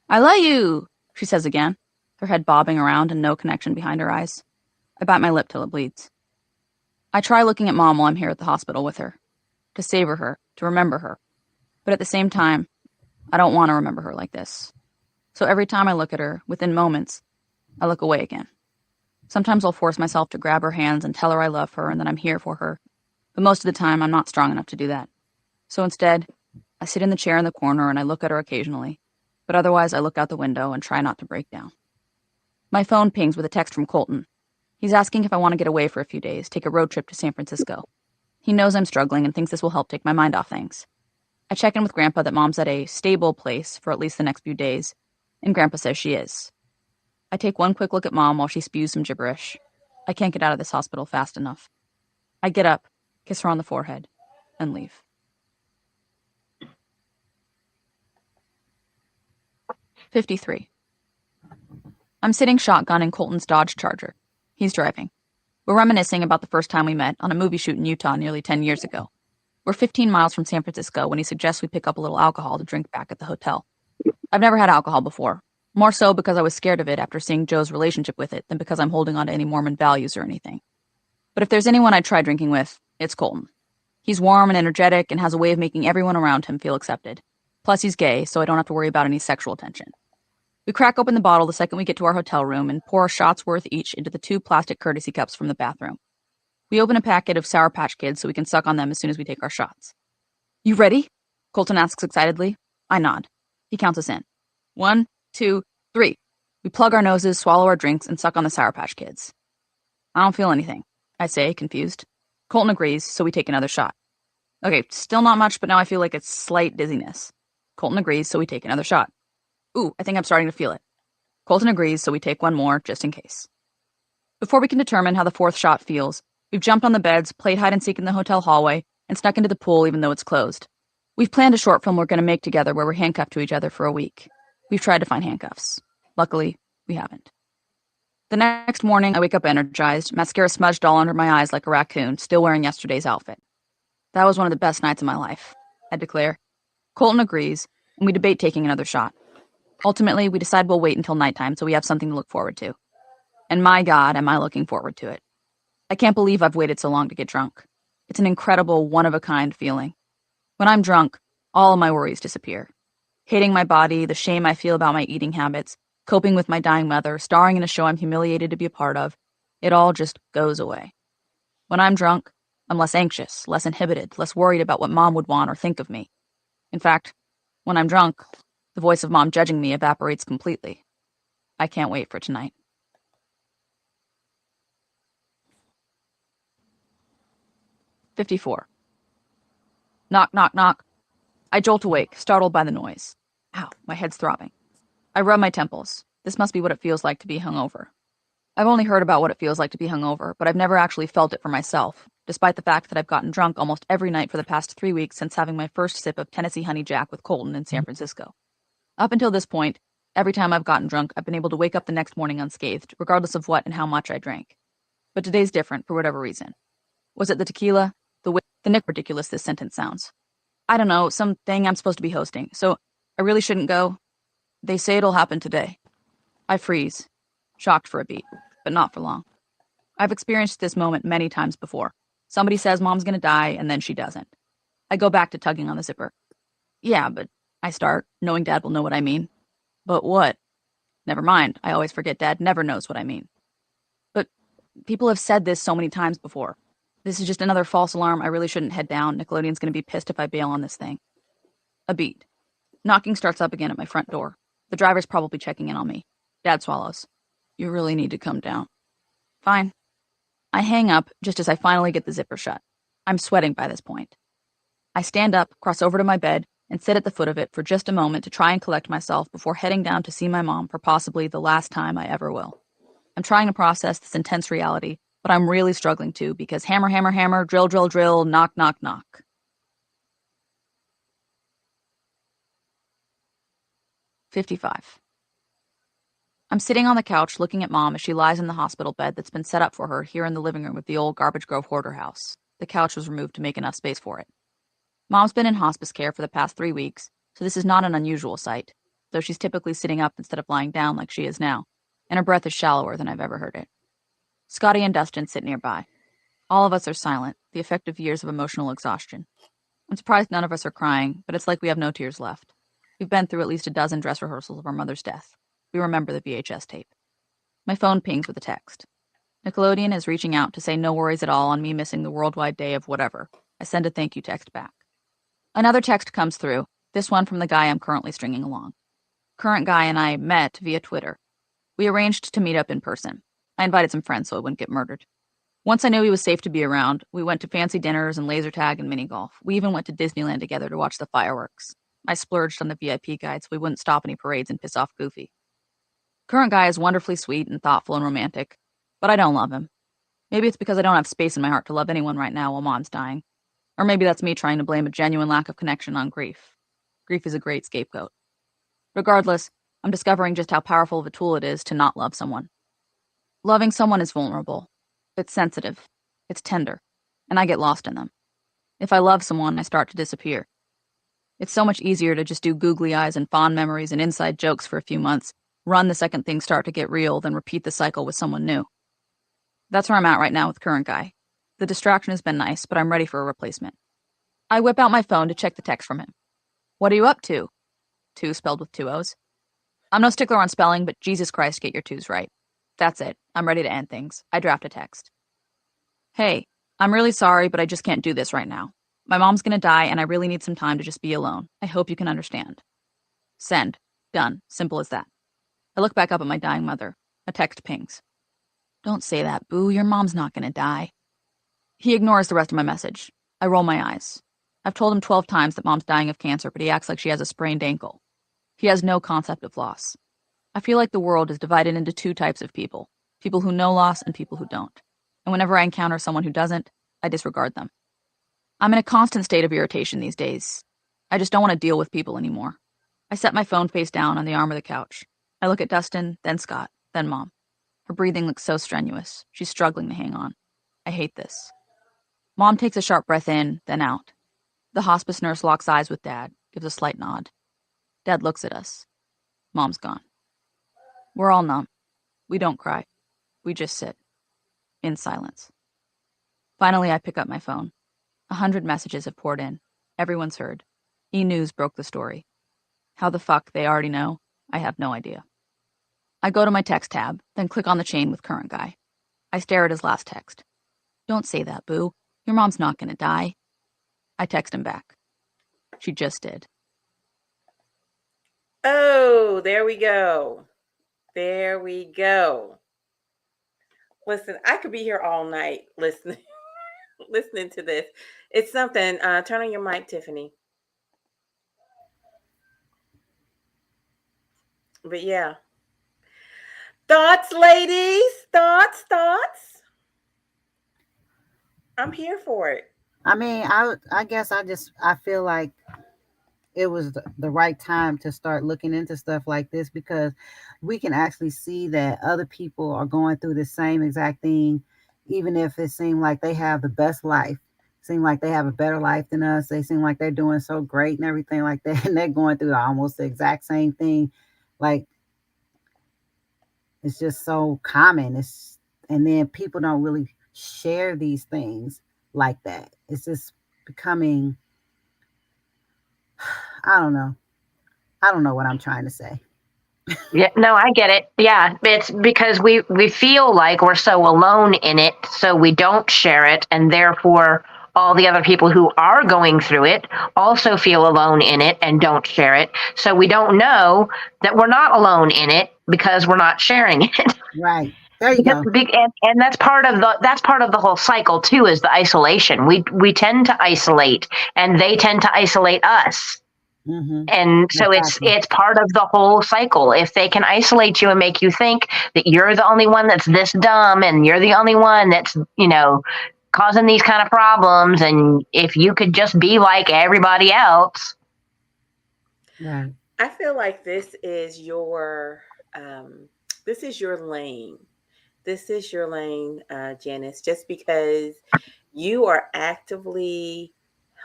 I love you, she says again, her head bobbing around and no connection behind her eyes. I bite my lip till it bleeds. I try looking at Mom while I'm here at the hospital with her, to savor her, to remember her. But at the same time, I don't want to remember her like this. So every time I look at her, within moments, I look away again. Sometimes I'll force myself to grab her hands and tell her I love her and that I'm here for her. But most of the time, I'm not strong enough to do that. So instead, I sit in the chair in the corner and I look at her occasionally. But otherwise, I look out the window and try not to break down. My phone pings with a text from Colton. He's asking if I want to get away for a few days, take a road trip to San Francisco. He knows I'm struggling and thinks this will help take my mind off things. I check in with Grandpa that Mom's at a stable place for at least the next few days, and Grandpa says she is. I take one quick look at Mom while she spews some gibberish. I can't get out of this hospital fast enough. I get up, kiss her on the forehead, and leave. 53. I'm sitting shotgun in Colton's Dodge Charger. He's driving. We're reminiscing about the first time we met on a movie shoot in Utah nearly 10 years ago. We're 15 miles from San Francisco when he suggests we pick up a little alcohol to drink back at the hotel. I've never had alcohol before, more so because I was scared of it after seeing Joe's relationship with it than because I'm holding on to any Mormon values or anything. But if there's anyone I'd try drinking with, it's Colton. He's warm and energetic and has a way of making everyone around him feel accepted. Plus he's gay, so I don't have to worry about any sexual tension. We crack open the bottle the second we get to our hotel room and pour a shot's worth each into the 2 plastic courtesy cups from the bathroom. We open a packet of Sour Patch Kids so we can suck on them as soon as we take our shots. You ready? Colton asks excitedly. I nod. He counts us in. 1, 2, 3. We plug our noses, swallow our drinks, and suck on the Sour Patch Kids. I don't feel anything, I say, confused. Colton agrees, so we take another shot. Okay, still not much, but now I feel like it's slight dizziness. Colton agrees, so we take another shot. Ooh, I think I'm starting to feel it. Colton agrees, so we take one more, just in case. Before we can determine how the 4th shot feels, we've jumped on the beds, played hide-and-seek in the hotel hallway, and snuck into the pool even though it's closed. We've planned a short film we're going to make together where we're handcuffed to each other for a week. We've tried to find handcuffs. Luckily, we We haven't. The next morning, I wake up energized, mascara smudged all under my eyes like a raccoon, still wearing yesterday's outfit. That was one of the best nights of my life, I declare. Colton agrees, and we debate taking another shot. Ultimately, we decide we'll wait until nighttime so we have something to look forward to. And my God, am I looking forward to it. I can't believe I've waited so long to get drunk. It's an incredible, one-of-a-kind feeling. When I'm drunk, all of my worries disappear. Hating my body, the shame I feel about my eating habits, coping with my dying mother, starring in a show I'm humiliated to be a part of, it all just goes away. When I'm drunk, I'm less anxious, less inhibited, less worried about what Mom would want or think of me. In fact, when I'm drunk, the voice of Mom judging me evaporates completely. I can't wait for tonight. "54. Knock, knock, knock. I jolt awake, startled by the noise. Ow, my head's throbbing. I rub my temples. This must be what it feels like to be hungover. I've only heard about what it feels like to be hungover, but I've never actually felt it for myself, despite the fact that I've gotten drunk almost every night for the past 3 weeks since having my first sip of Tennessee Honey Jack with Colton in San Francisco. Up until this point, every time I've gotten drunk, I've been able to wake up the next morning unscathed, regardless of what and how much I drank. But today's different for whatever reason. Was it the tequila? The nick ridiculous this sentence sounds. I don't know, some thing I'm supposed to be hosting, so I really shouldn't go. They say it'll happen today. I freeze, shocked for a beat, but not for long. I've experienced this moment many times before. Somebody says Mom's gonna die, and then she doesn't. I go back to tugging on the zipper. Yeah, but I start, knowing Dad will know what I mean. But what? Never mind, I always forget Dad never knows what I mean. But people have said this so many times before. This is just another false alarm. I really shouldn't head down. Nickelodeon's gonna be pissed if I bail on this thing. A beat. Knocking starts up again at my front door. The driver's probably checking in on me. Dad swallows. You really need to come down. Fine. I hang up just as I finally get the zipper shut. I'm sweating by this point. I stand up, cross over to my bed, and sit at the foot of it for just a moment to try and collect myself before heading down to see my mom for possibly the last time I ever will. I'm trying to process this intense reality, but I'm really struggling to because hammer, hammer, hammer, drill, drill, drill, knock, knock, knock. 55. I'm sitting on the couch looking at Mom as she lies in the hospital bed that's been set up for her here in the living room of the old Garbage Grove hoarder house. The couch was removed to make enough space for it. Mom's been in hospice care for the past 3 weeks, so this is not an unusual sight, though she's typically sitting up instead of lying down like she is now, and her breath is shallower than I've ever heard it. Scotty and Dustin sit nearby. All of us are silent, the effect of years of emotional exhaustion. I'm surprised none of us are crying, but it's like we have no tears left. We've been through at least a dozen dress rehearsals of our mother's death. We remember the VHS tape. My phone pings with a text. Nickelodeon is reaching out to say no worries at all on me missing the worldwide day of whatever. I send a thank you text back. Another text comes through, this one from the guy I'm currently stringing along. Current guy and I met via Twitter. We arranged to meet up in person. I invited some friends so I wouldn't get murdered. Once I knew he was safe to be around, we went to fancy dinners and laser tag and mini golf. We even went to Disneyland together to watch the fireworks. I splurged on the VIP guide so we wouldn't stop any parades and piss off Goofy. Current guy is wonderfully sweet and thoughtful and romantic, but I don't love him. Maybe it's because I don't have space in my heart to love anyone right now while Mom's dying. Or maybe that's me trying to blame a genuine lack of connection on grief. Grief is a great scapegoat. Regardless, I'm discovering just how powerful of a tool it is to not love someone. Loving someone is vulnerable. It's sensitive. It's tender. And I get lost in them. If I love someone, I start to disappear. It's so much easier to just do googly eyes and fond memories and inside jokes for a few months, run the second things start to get real, than repeat the cycle with someone new. That's where I'm at right now with current guy. The distraction has been nice, but I'm ready for a replacement. I whip out my phone to check the text from him. What are you up to? 2 spelled with 2 O's. I'm no stickler on spelling, but Jesus Christ, get your 2's right. That's it. I'm ready to end things. I draft a text. Hey, I'm really sorry, but I just can't do this right now. My mom's gonna die, and I really need some time to just be alone. I hope you can understand. Send. Done. Simple as that. I look back up at my dying mother. A text pings. Don't say that, Boo. Your mom's not gonna die. He ignores the rest of my message. I roll my eyes. I've told him 12 times that Mom's dying of cancer, but he acts like she has a sprained ankle. He has no concept of loss. I feel like the world is divided into 2 types of people who know loss and people who don't. And whenever I encounter someone who doesn't, I disregard them. I'm in a constant state of irritation these days. I just don't want to deal with people anymore. I set my phone face down on the arm of the couch. I look at Dustin, then Scott. Then Mom. Her breathing looks so strenuous. She's struggling to hang on. I hate this. Mom takes a sharp breath in, then out. The hospice nurse locks eyes with Dad, gives a slight nod. Dad looks at us. Mom's gone. We're all numb. We don't cry. We just sit. In silence. Finally, I pick up my phone. 100 messages have poured in. Everyone's heard. E-News broke the story. How the fuck they already know, I have no idea. I go to my text tab, then click on the chain with current guy. I stare at his last text. Don't say that, boo. Your mom's not gonna die. I text him back. She just did. Oh, there we go. There we go. Listen, I could be here all night listening to this. It's something. Turn on your mic, Tiffany. But yeah. Thoughts, ladies? Thoughts? I'm here for it. I mean, I guess I feel like it was the right time to start looking into stuff like this, because we can actually see that other people are going through the same exact thing, even if it seemed like they have the best life, seem like they have a better life than us. They seem like they're doing so great and everything like that, and they're going through almost the exact same thing. Like, it's just so common. And then people don't really share these things like that. It's just becoming, I don't know what I'm trying to say. Yeah, no, I get it. Yeah, it's because we feel like we're so alone in it, so we don't share it, and therefore all the other people who are going through it also feel alone in it and don't share it. So we don't know that we're not alone in it because we're not sharing it. Right. There you go. And that's part of the whole cycle too, is the isolation. We tend to isolate, and they tend to isolate us. Mm-hmm. And so it's part of the whole cycle. If they can isolate you and make you think that you're the only one that's this dumb, and you're the only one that's, causing these kind of problems, and if you could just be like everybody else. Right. I feel like this is your lane. This is your lane, Janice, just because you are actively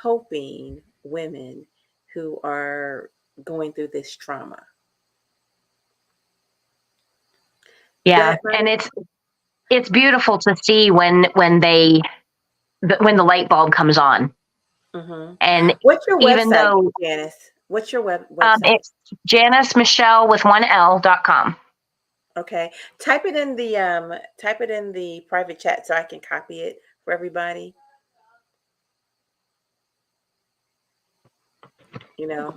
helping women who are going through this trauma. Yeah, and it's beautiful to see when the light bulb comes on. Mm-hmm. And what's your even website, Janice? What's your website? It's 𝐍𝐚𝐫𝐜𝐢𝐬𝐬-𝐂𝐚𝐢.com. Okay, type it in the private chat so I can copy it for everybody. Because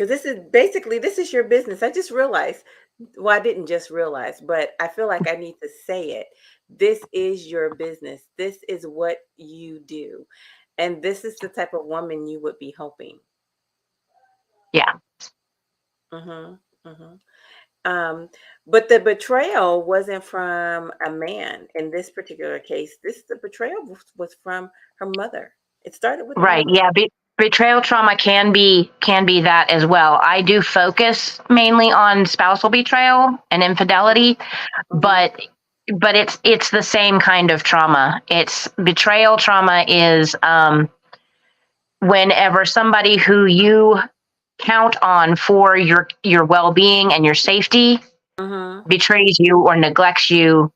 this is your business. I just realized. Well, I didn't just realize, but I feel like I need to say it. This is your business. This is what you do. And this is the type of woman you would be helping. Yeah. Mm-hmm. Mm-hmm. But the betrayal wasn't from a man in this particular case. The betrayal was from her mother. It started with right. Yeah. Betrayal trauma can be that as well. I do focus mainly on spousal betrayal and infidelity, mm-hmm. but it's the same kind of trauma. It's betrayal trauma is whenever somebody who you count on for your well-being and your safety mm-hmm. betrays you or neglects you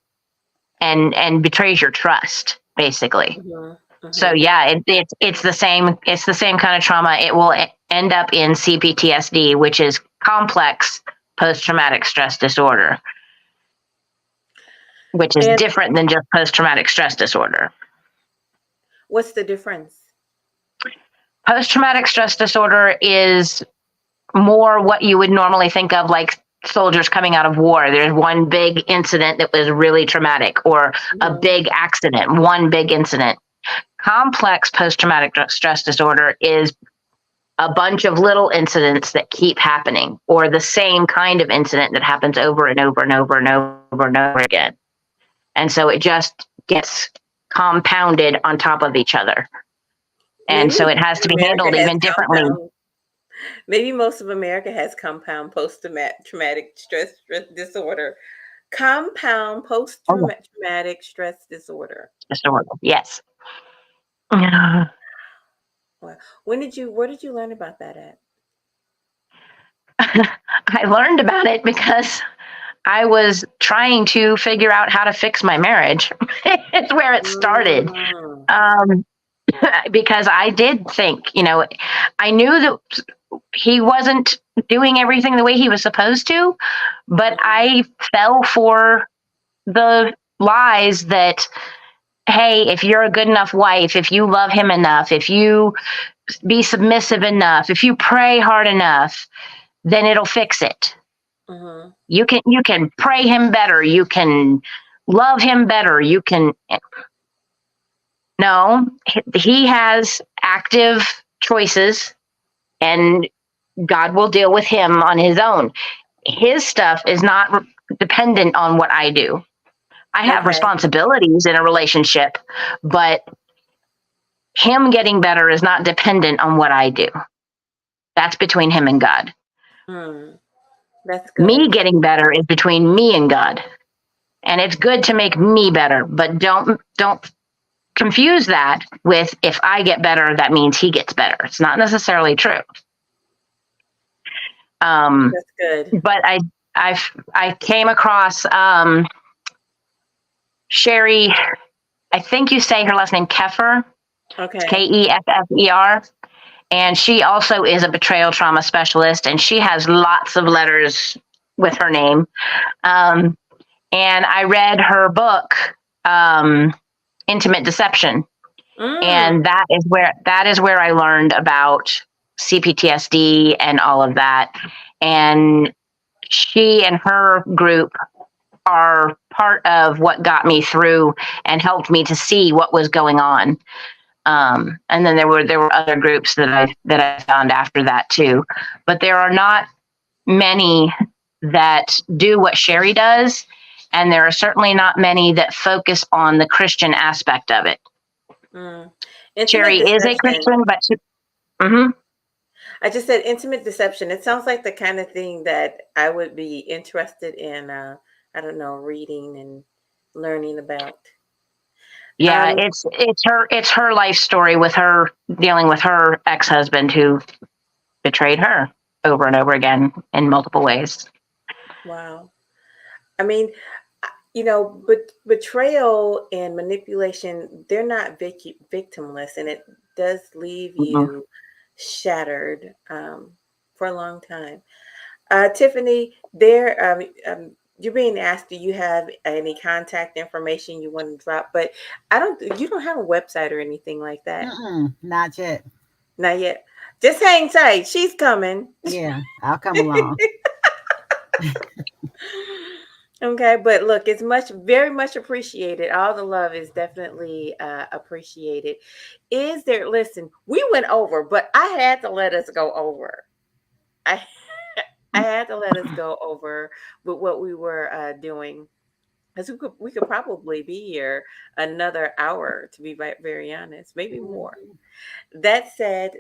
and betrays your trust, basically. Mm-hmm. Mm-hmm. So yeah, it's the same kind of trauma. It will end up in CPTSD, which is complex post-traumatic stress disorder, which is different than just post-traumatic stress disorder. What's the difference? Post-traumatic stress disorder is more what you would normally think of like soldiers coming out of war. There's one big incident that was really traumatic, or mm-hmm. a big accident, one big incident. Complex post-traumatic stress disorder is a bunch of little incidents that keep happening, or the same kind of incident that happens over and over and over and over and over again. And so it just gets compounded on top of each other. And so it has to be handled even differently. Maybe most of America has compound post-traumatic stress disorder. Compound post-traumatic stress disorder. Disorder. Yes. Yeah. Wow. Where did you learn about that at? I learned about it because I was trying to figure out how to fix my marriage. It's where it started. Because I did think, I knew that he wasn't doing everything the way he was supposed to, but I fell for the lies that, hey, if you're a good enough wife, if you love him enough, if you be submissive enough, if you pray hard enough, then it'll fix it. Mm-hmm. You can pray him better. You can love him better. You can. No, he has active choices, and God will deal with him on his own. His stuff is not dependent on what I do. I have responsibilities in a relationship, but him getting better is not dependent on what I do. That's between him and God. That's good. Me getting better is between me and God. And it's good to make me better, but don't confuse that with if I get better, that means he gets better. It's not necessarily true. That's good. But I came across Sherry, I think you say her last name Keffer. Okay. Keffer. And she also is a betrayal trauma specialist, and she has lots of letters with her name. And I read her book, Intimate Deception. And that is where I learned about CPTSD and all of that. And she and her group are part of what got me through and helped me to see what was going on. And then there were other groups that I found after that too, but there are not many that do what Sherry does. And there are certainly not many that focus on the Christian aspect of it. Sherry is a Christian, but I just said intimate deception. It sounds like the kind of thing that I would be interested in, I don't know, reading and learning about. Yeah, it's her life story with her dealing with her ex-husband who betrayed her over and over again in multiple ways. Wow. I mean, but betrayal and manipulation, they're not victimless, and it does leave you shattered for a long time. Tiffany, you're being asked, do you have any contact information you want to drop? But you don't have a website or anything like that. Not yet. Not yet. Just hang tight. She's coming. Yeah, I'll come along. Okay, but look, it's very much appreciated. All the love is definitely appreciated. Listen, we went over, but I had to let us go over. I had to let us go over with what we were doing, because we could probably be here another hour, to be very honest, maybe more. That said,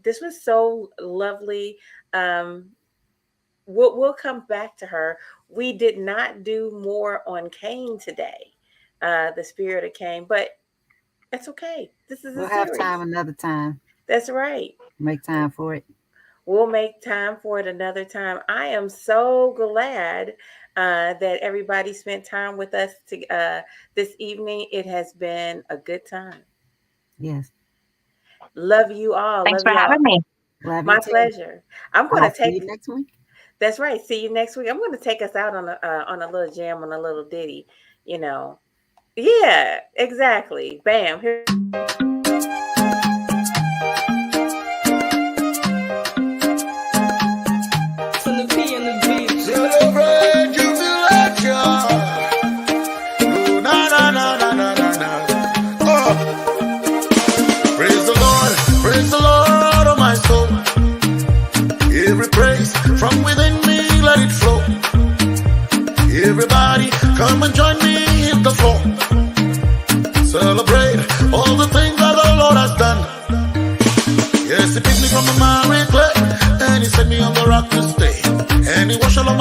this was so lovely. We'll come back to her. We did not do more on Cain today, the spirit of Cain, but it's okay. We'll have time another time. That's right. Make time for it. We'll make time for it another time. I am so glad that everybody spent time with us this evening. It has been a good time. Yes. Love you all. Thanks for having me. My pleasure. I'm going to take you next week. That's right. See you next week. I'm going to take us out on a little jam, on a little ditty. Yeah, exactly. Bam. Here. From within me, let it flow. Everybody, come and join me in the floor. Celebrate all the things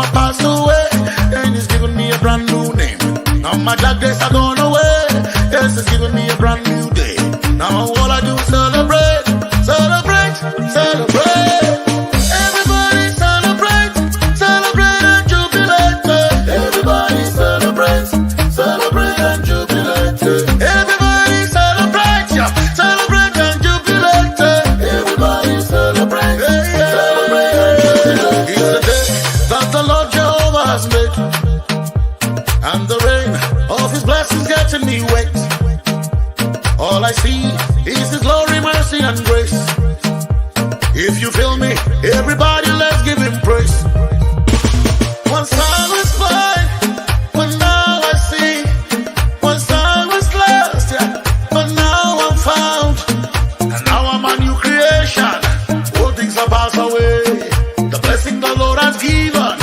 my past away, and he's given me a brand new name. Now my dark days are gone away. Yes, he's given me a brand new day. Now all I do is celebrate, celebrate, celebrate. Everybody celebrate, celebrate and jubilate. Everybody celebrate, celebrate and jubilate. Everybody celebrate, yeah, celebrate and jubilate. Everybody celebrate, celebrate and jubilate. It's the day that the Lord Jehovah has made, and the rain of his blessings getting me wet. All I see is his glory, mercy, and grace. If you feel me, everybody let's give him praise. Once I was blind, but now I see. Once I was lost, yeah, but now I'm found. And now I'm a new creation. All things are passed away. The blessing the Lord has given,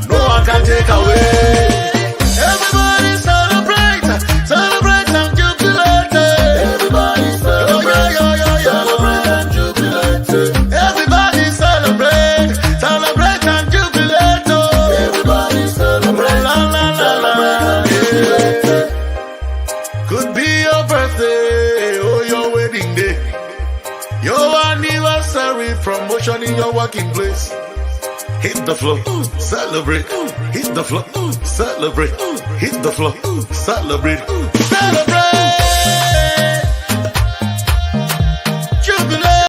no one can take away. Everybody celebrate, celebrate and jubilate. Everybody celebrate, celebrate and jubilate. Everybody celebrate, celebrate and jubilate. Everybody celebrate, la la la la. Yeah. Could be your birthday or your wedding day, your anniversary, promotion in your working place. Hit the floor, celebrate. Hit the floor, celebrate. Hit the floor, celebrate. Celebrate.